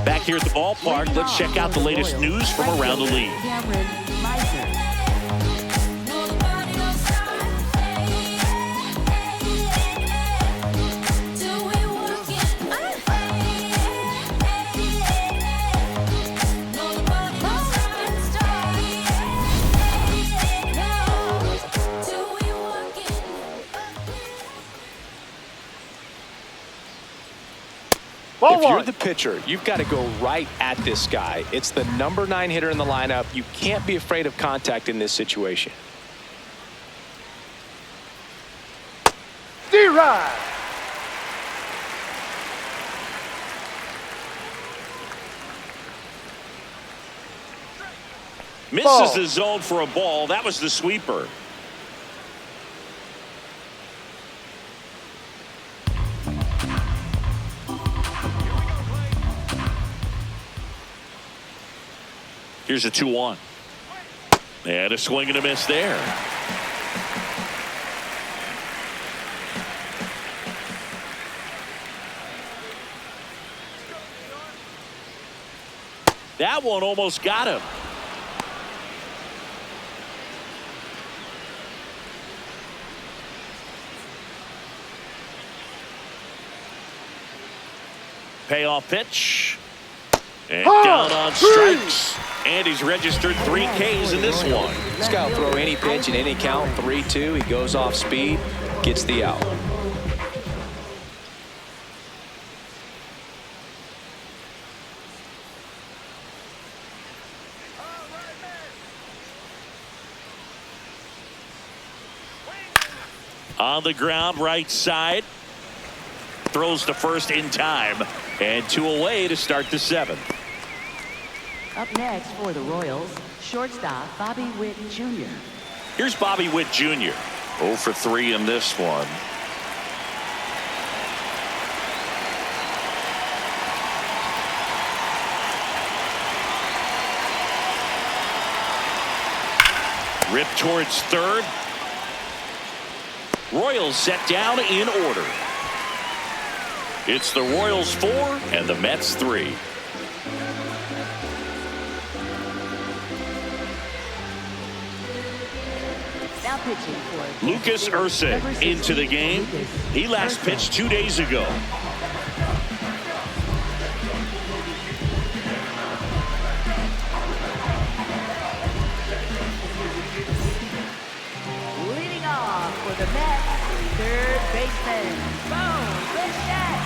Back here at the ballpark, let's check out the latest news from around the league. Cameron Miser. If you're the pitcher, you've got to go right at this guy. It's the number 9 hitter in the lineup. You can't be afraid of contact in this situation. D-Ride. Misses the zone for a ball. That was the sweeper. Here's a 2-1. And a swing and a miss there. That one almost got him. Payoff pitch. And down on strikes. And he's registered 3 Ks in this one. This guy will throw any pitch in any count. 3-2. He goes off speed, gets the out. On the ground, right side. Throws to first in time. And 2 away to start the 7th. Up next for the Royals, shortstop Bobby Witt Jr. Here's Bobby Witt Jr. 0 for 3 in this one. Ripped towards third. Royals set down in order. It's the Royals 4 and the Mets 3. Now pitching for Lucas Ursa into the game. He last pitched 2 days ago. leading off for the Mets, third baseman Bo Bichette.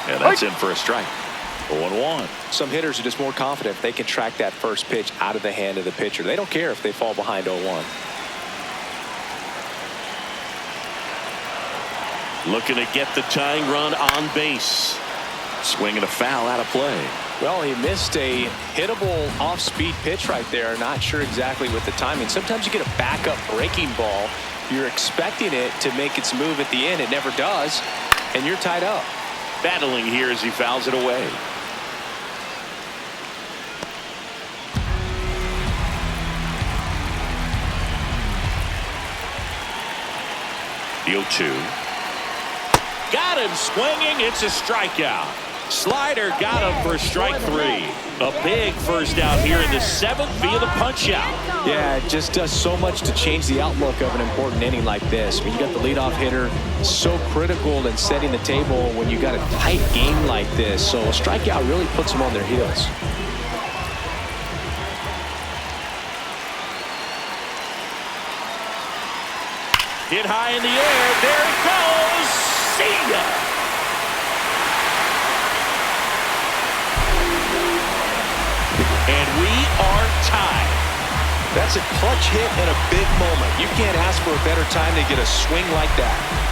And that's in for a strike. 0-1. Some hitters are just more confident if they can track that first pitch out of the hand of the pitcher. They don't care if they fall behind 0-1. Looking to get the tying run on base. Swinging a foul out of play. Well, he missed a hittable off-speed pitch right there. Not sure exactly with the timing. Sometimes you get a backup breaking ball. You're expecting it to make its move at the end. It never does, and you're tied up. Battling here as he fouls it away. The 0-2. Got him swinging. It's a strikeout. Slider got him for strike 3. A big first out here in the 7th via the punch out. Yeah, it just does so much to change the outlook of an important inning like this. When you got the leadoff hitter, so critical in setting the table when you got a tight game like this. So a strikeout really puts them on their heels. Hit high in the air. There it goes. See ya. And we are tied. That's a clutch hit and a big moment. You can't ask for a better time to get a swing like that.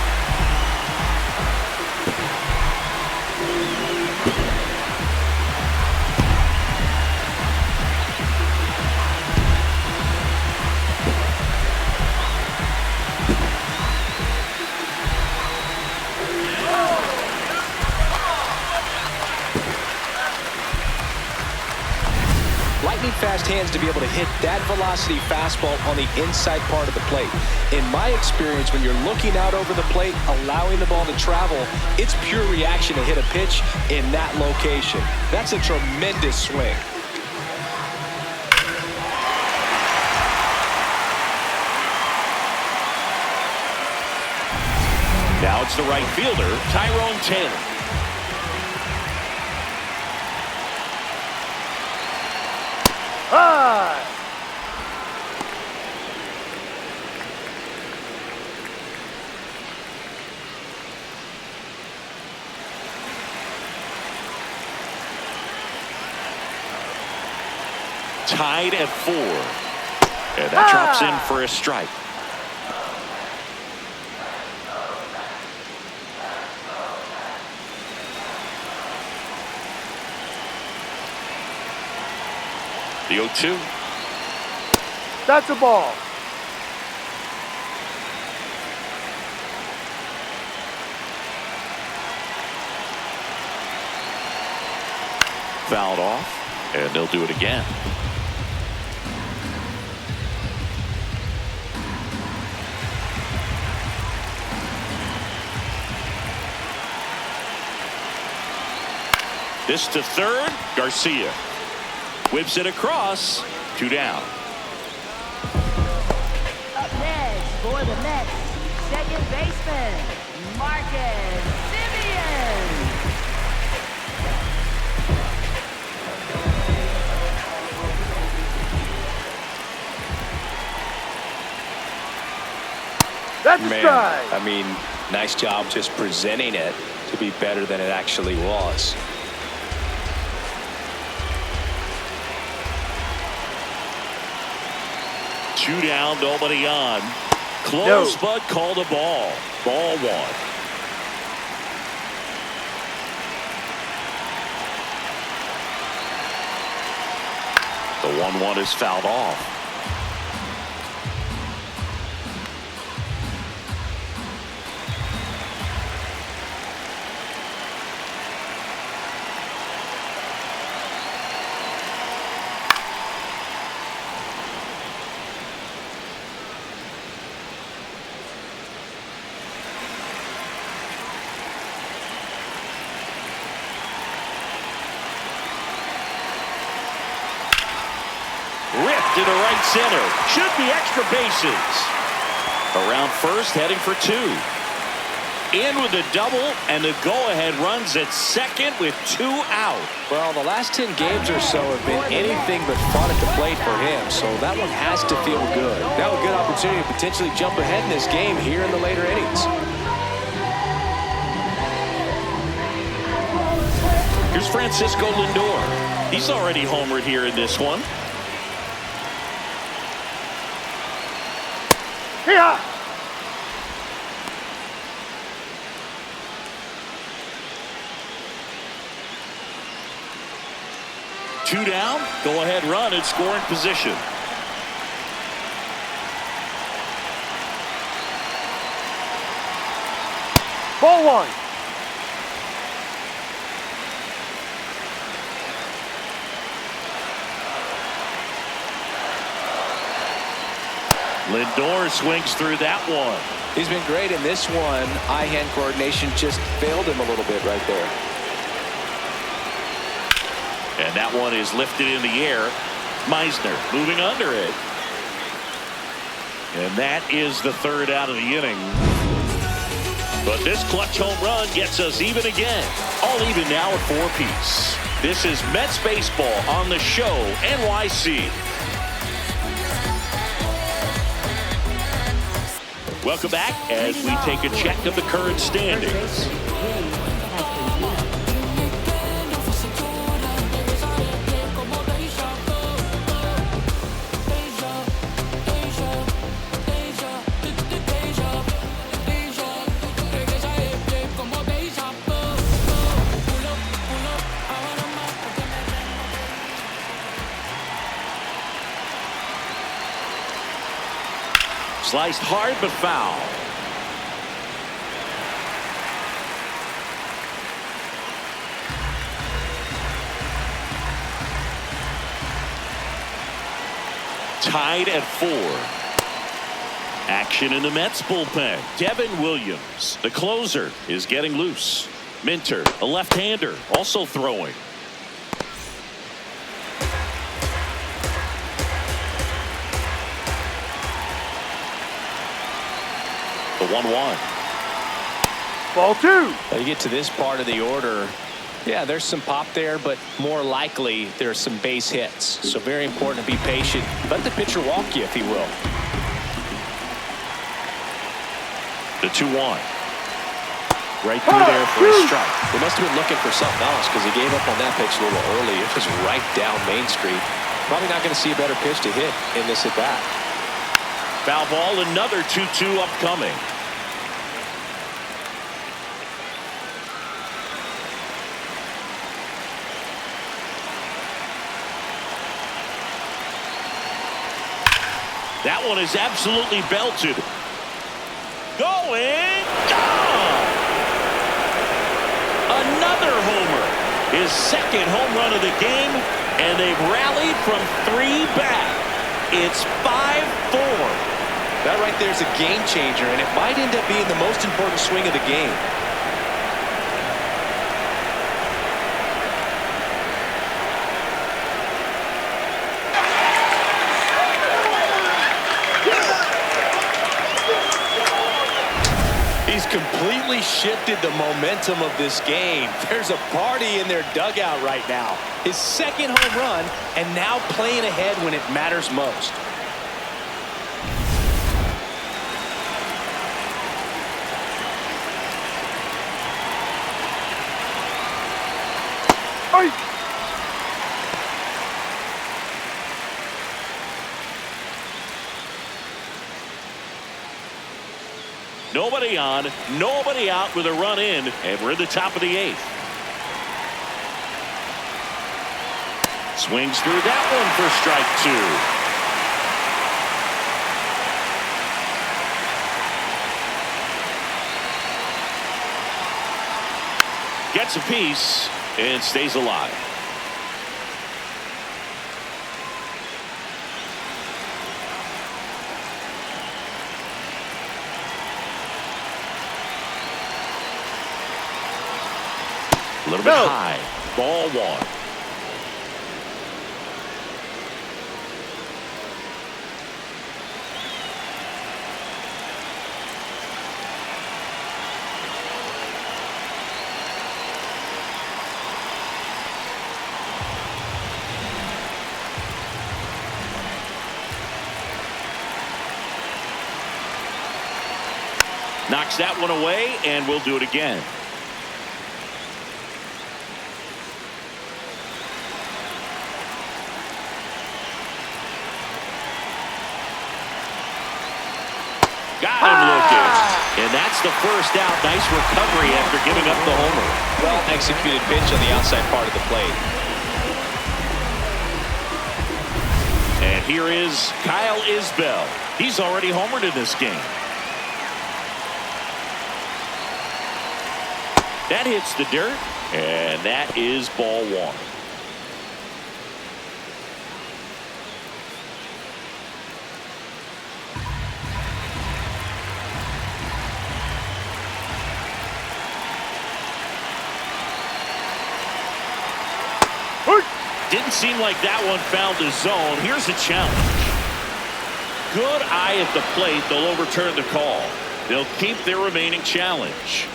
Fast hands to be able to hit that velocity fastball on the inside part of the plate. In my experience, when you're looking out over the plate, allowing the ball to travel, it's pure reaction to hit a pitch in that location. That's a tremendous swing. Now it's the right fielder, Tyrone Taylor. Tied at 4. And that drops in for a strike. The 0-2. That's a ball. Fouled off, and they'll do it again. This to third, Garcia. Whips it across, 2 down. Up next for the Mets, second baseman, Marcus Semien. That's a strike. I mean, nice job just presenting it to be better than it actually was. Two down, nobody on. Close, but called a ball. Ball 1. The 1-1 is fouled off. Ripped into right center. Should be extra bases. Around first, heading for 2. In with the double, and the go-ahead runs at second with 2 out. Well, the last 10 games or so have been anything but fun at the plate for him, so that one has to feel good. Now a good opportunity to potentially jump ahead in this game here in the later innings. Here's Francisco Lindor. He's already homered here in this one. Here. 2 down. Go ahead run in scoring position. Ball 1. Lindor swings through that one. He's been great in this one. Eye-hand coordination just failed him a little bit right there. And that one is lifted in the air. Meisner moving under it. And that is the 3rd out of the inning. But this clutch home run gets us even again. All even now at 4 apiece. This is Mets baseball on the show, NYC. Welcome back as we take a check of the current standings. Sliced hard but foul. Tied at 4. Action in the Mets bullpen. Devin Williams, the closer, is getting loose. Minter, a left-hander, also throwing. The 1-1. Ball 2. Now you get to this part of the order. Yeah, there's some pop there, but more likely there's some base hits. So very important to be patient. Let the pitcher walk you, if he will. The 2-1. Right through there for a strike. They must have been looking for something else because he gave up on that pitch a little early. It was right down Main Street. Probably not going to see a better pitch to hit in this at bat. Foul ball, another 2-2 upcoming. That one is absolutely belted. Going, gone! Another homer. His 2nd home run of the game, and they've rallied from 3 back. It's 5-4. That right there is a game changer, and it might end up being the most important swing of the game. He's completely shifted the momentum of this game. There's a party in their dugout right now. His 2nd home run, and now playing ahead when it matters most. Nobody on, nobody out with a run in, and we're in the top of the 8th. Swings through that one for strike 2. Gets a piece and stays alive. A little bit high. Ball 1. Knocks that one away, and we'll do it again. Got him looking. And that's the first out. Nice recovery after giving up the homer. Well-executed pitch on the outside part of the plate. And here is Kyle Isbell. He's already homered in this game. That hits the dirt, and that is ball one. Didn't seem like that one found the zone. Here's a challenge. Good eye at the plate. They'll overturn the call. They'll keep their remaining challenge.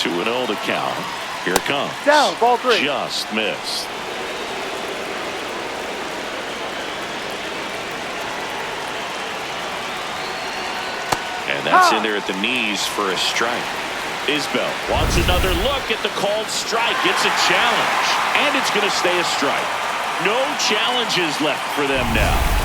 2-0 to count. Here it comes. Down, ball three. Just missed. And that's in there at the knees for a strike. Isbell wants another look at the called strike. It's a challenge, and it's going to stay a strike. No challenges left for them now.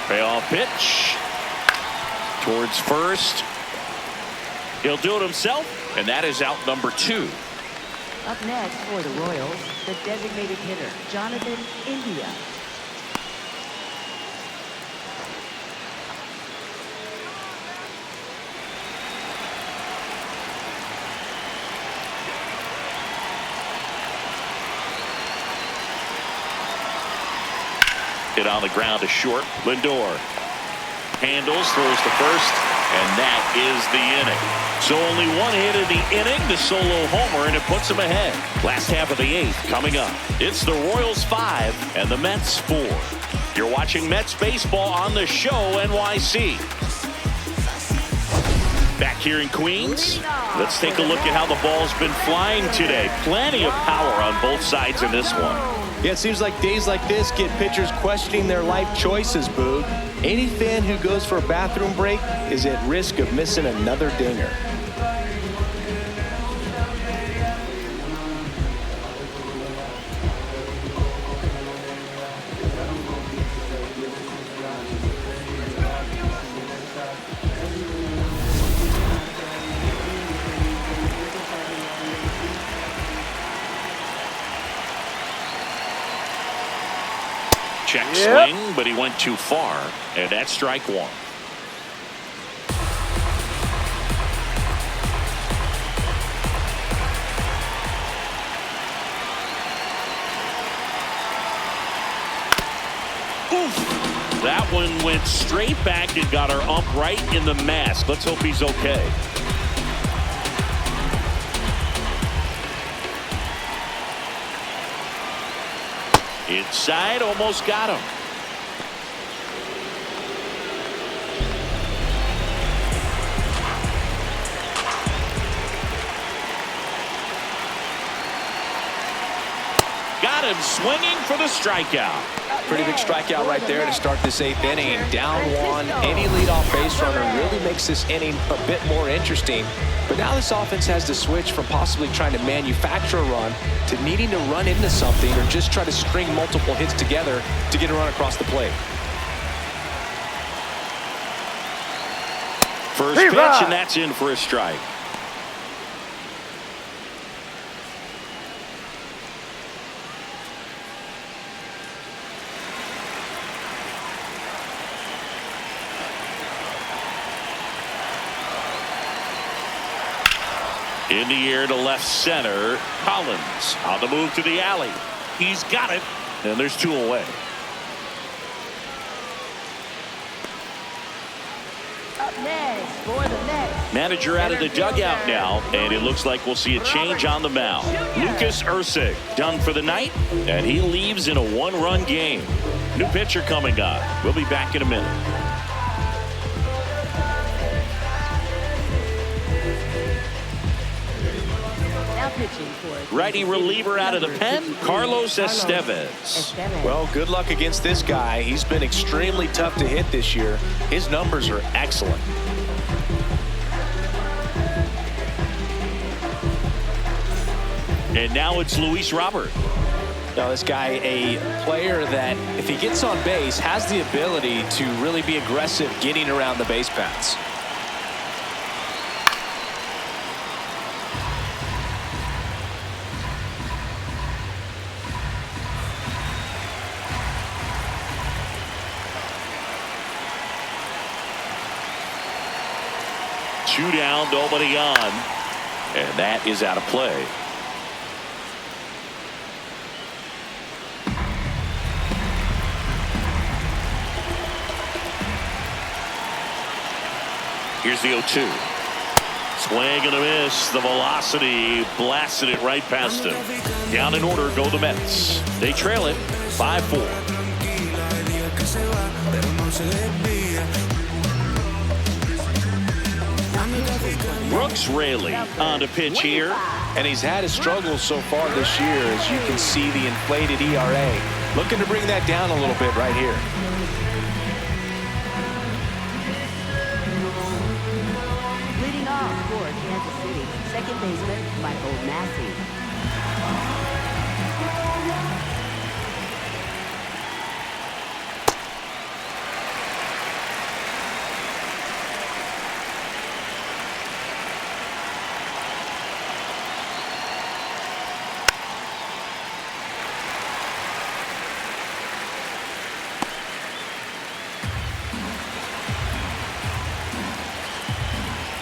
Payoff pitch towards first. He'll do it himself, and that is out number 2. Up next for the Royals, the designated hitter, Jonathan India. Hit on the ground to short. Lindor handles, throws to first, and that is the inning. So only one hit in the inning, the solo homer, and it puts them ahead. Last half of the 8th coming up. It's the Royals 5 and the Mets 4. You're watching Mets baseball on the Show NYC. Back here in Queens, let's take a look at how the ball's been flying today. Plenty of power on both sides in this one. Yeah, it seems like days like this get pitchers questioning their life choices, Boog. Any fan who goes for a bathroom break is at risk of missing another dinger. Check swing, but he went too far, and that's strike 1. Oof. That one went straight back and got our ump right in the mask. Let's hope he's okay. Inside, almost got him. Got him swinging for the strikeout. Pretty big strikeout right there to start this 8th inning. Down 1, any leadoff base runner really makes this inning a bit more interesting. But now this offense has to switch from possibly trying to manufacture a run to needing to run into something or just try to string multiple hits together to get a run across the plate. First pitch, and that's in for a strike. In the air to left center. Collins on the move to the alley. He's got it, and there's 2 away. Up next for the Mets. Manager out of the dugout now, and it looks like we'll see a change on the mound. Lucas Erceg done for the night, and he leaves in a 1-run game. New pitcher coming on. We'll be back in a minute. pitching for Righty reliever out of the pen, Carlos Estevez. Well, good luck against this guy. He's been extremely tough to hit this year. His numbers are excellent. And now it's Luis Robert. Now, this guy, a player that, if he gets on base, has the ability to really be aggressive getting around the base paths. Two down, nobody on. And that is out of play. Here's the 0-2. Swing and a miss. The velocity blasted it right past him. Down in order go the Mets. They trail it 5-4. Brooks Raley on to pitch here. And he's had his struggles so far this year, as you can see the inflated ERA. Looking to bring that down a little bit right here. Leading off for Kansas City, second baseman Michael Massey.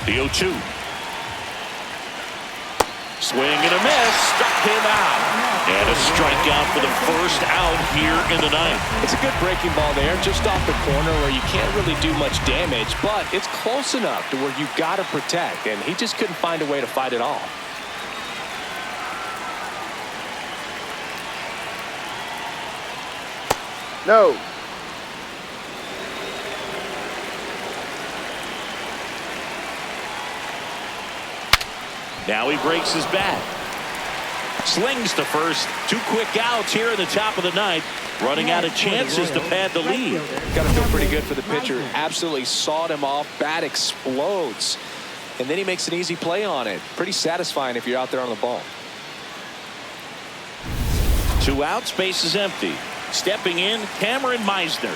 The 0-2. Swing and a miss. Struck him out. And a strikeout for the first out here in the ninth. It's a good breaking ball there, just off the corner where you can't really do much damage, but it's close enough to where you've got to protect, and he just couldn't find a way to fight it off. No. Now he breaks his bat. Slings to first. Two quick outs here in the top of the ninth. Running out of chances to pad the lead. Got to feel pretty good for the pitcher. Absolutely sawed him off. Bat explodes. And then he makes an easy play on it. Pretty satisfying if you're out there on the ball. Two outs, base is empty. Stepping in, Cameron Meisner.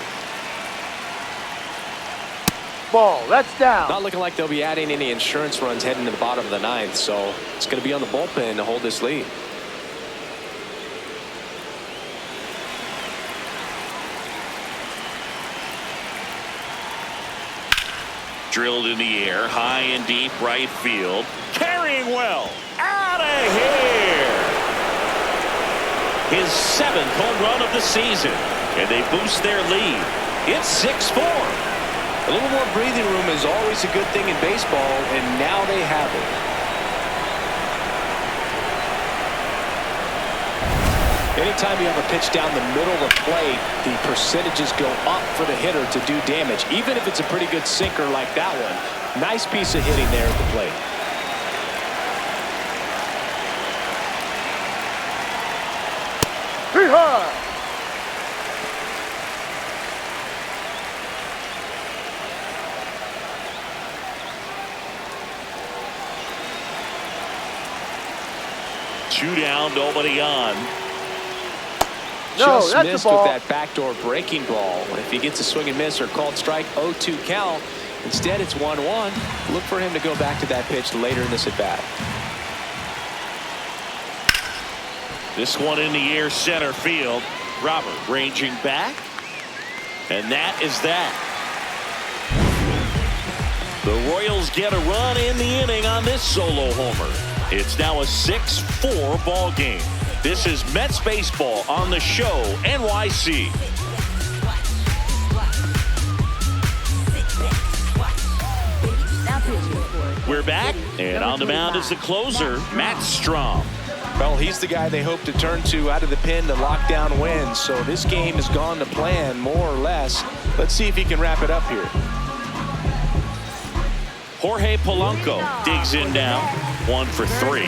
Ball. That's down. Not looking like they'll be adding any insurance runs heading to the bottom of the ninth, so it's going to be on the bullpen to hold this lead. Drilled in the air, high and deep right field. Carrying well. Out of here. His 7th home run of the season. And they boost their lead. It's 6-4. A little more breathing room is always a good thing in baseball, and now they have it. Anytime you have a pitch down the middle of the plate, the percentages go up for the hitter to do damage, even if it's a pretty good sinker like that one. Nice piece of hitting there at the plate. Hee-haw! Two down, nobody on. No, Just that's missed the ball. with that backdoor breaking ball. If he gets a swing and miss or called strike, 0-2 count. Instead, it's 1-1. Look for him to go back to that pitch later in this at bat. This one in the air, center field. Robert ranging back. And that is that. The Royals get a run in the inning on this solo homer. It's now a 6-4 ball game. This is Mets baseball on the show, NYC. Now pitching for We're back, and on the mound is the closer, Matt Strom. Well, he's the guy they hope to turn to out of the pen to lock down wins. So this game has gone to plan, more or less. Let's see if he can wrap it up here. Jorge Polanco digs in now, 1 for 3.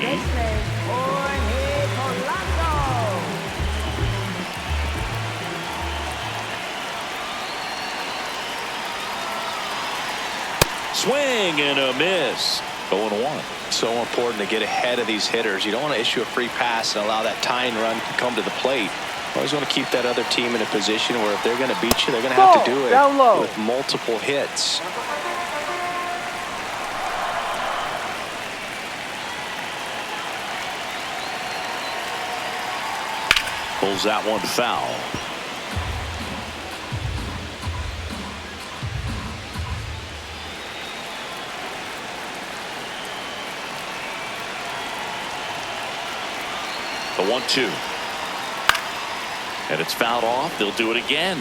swing and a miss. 0-1. So important to get ahead of these hitters. You don't want to issue a free pass and allow that tying run to come to the plate. You always want to keep that other team in a position where if they're going to beat you, they're going to have to do it with multiple hits. Pulls that one foul. The 1-2. And it's fouled off. They'll do it again.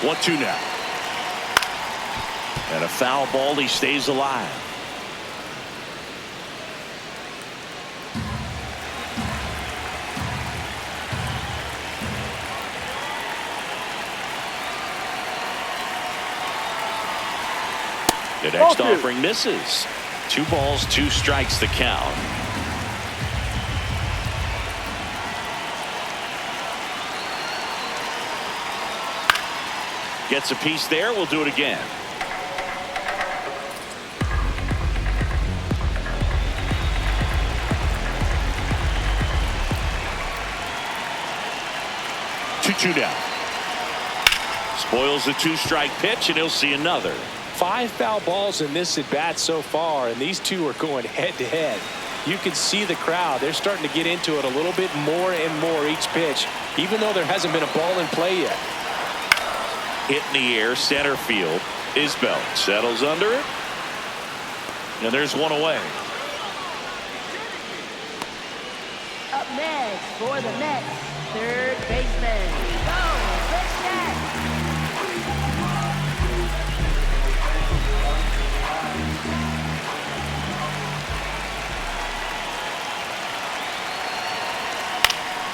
One-two now. And a foul ball. He stays alive. The next offering misses. 2 balls, 2 strikes the count. Gets a piece there. We'll do it again. Two down. Spoils the 2-strike pitch, and he'll see another. 5 foul balls in this at bat so far, and these two are going head to head. You can see the crowd. They're starting to get into it a little bit more and more each pitch, even though there hasn't been a ball in play yet. Hit in the air, center field. Isbell settles under it, and there's one away. Up next for the Mets, third baseman. Go, Bichette.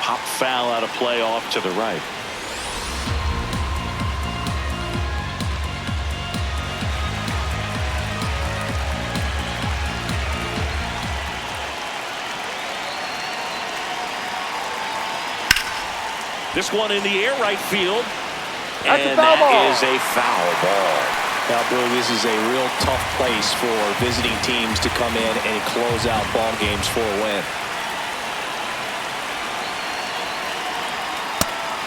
Pop foul out of play off to the right. This one in the air, right field. And that is a foul ball. Now, Brew, this is a real tough place for visiting teams to come in and close out ball games for a win.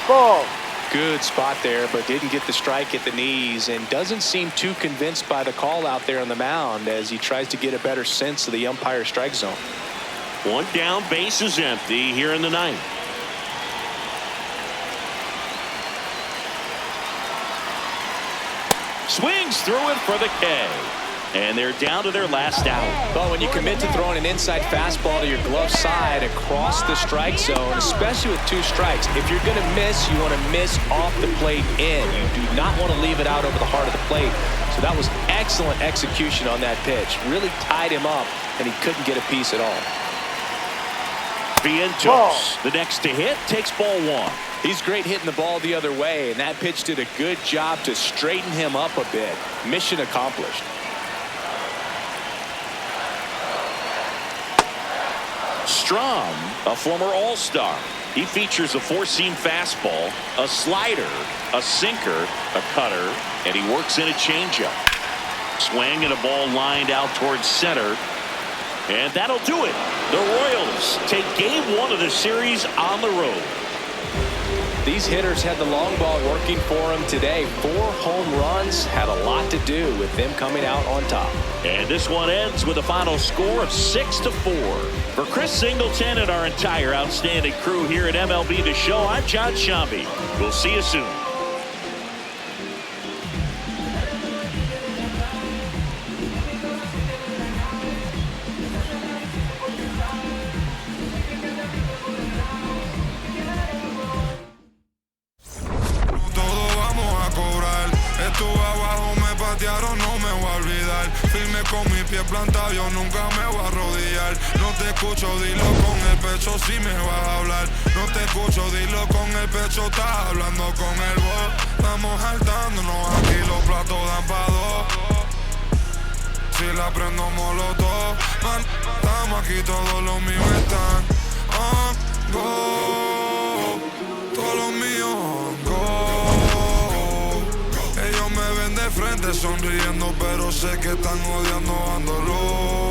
Ball. Good spot there, but didn't get the strike at the knees, and doesn't seem too convinced by the call out there on the mound as he tries to get a better sense of the umpire strike zone. 1 down, base is empty here in the 9th. Swings through it for the K. And they're down to their last out. But when you commit to throwing an inside fastball to your glove side across the strike zone, especially with 2 strikes, if you're going to miss, you want to miss off the plate in. You do not want to leave it out over the heart of the plate. So that was excellent execution on that pitch. Really tied him up, and he couldn't get a piece at all. Vientos, the next to hit, takes ball 1. He's great hitting the ball the other way, and that pitch did a good job to straighten him up a bit. Mission accomplished. Strom, a former All-Star. He features a 4-seam fastball, a slider, a sinker, a cutter, and he works in a changeup. Swing and a ball lined out towards center. And that'll do it. The Royals take game 1 of the series on the road. These hitters had the long ball working for them today. 4 home runs had a lot to do with them coming out on top. And this one ends with a final score of 6-4. For Chris Singleton and our entire outstanding crew here at MLB The Show, I'm John Shambi. We'll see you soon. No me voy a olvidar, firme con mi pie plantado, yo nunca me voy a arrodillar. No te escucho, dilo con el pecho si me vas a hablar. No te escucho, dilo con el pecho, estás hablando con el voz. Estamos saltándonos aquí, los platos dan pa' 2. Si la prendo molotov, man, estamos aquí, todos los míos están. Todos los míos ellos me ven de frente sonriendo, pero sé que están odiando, ando loco.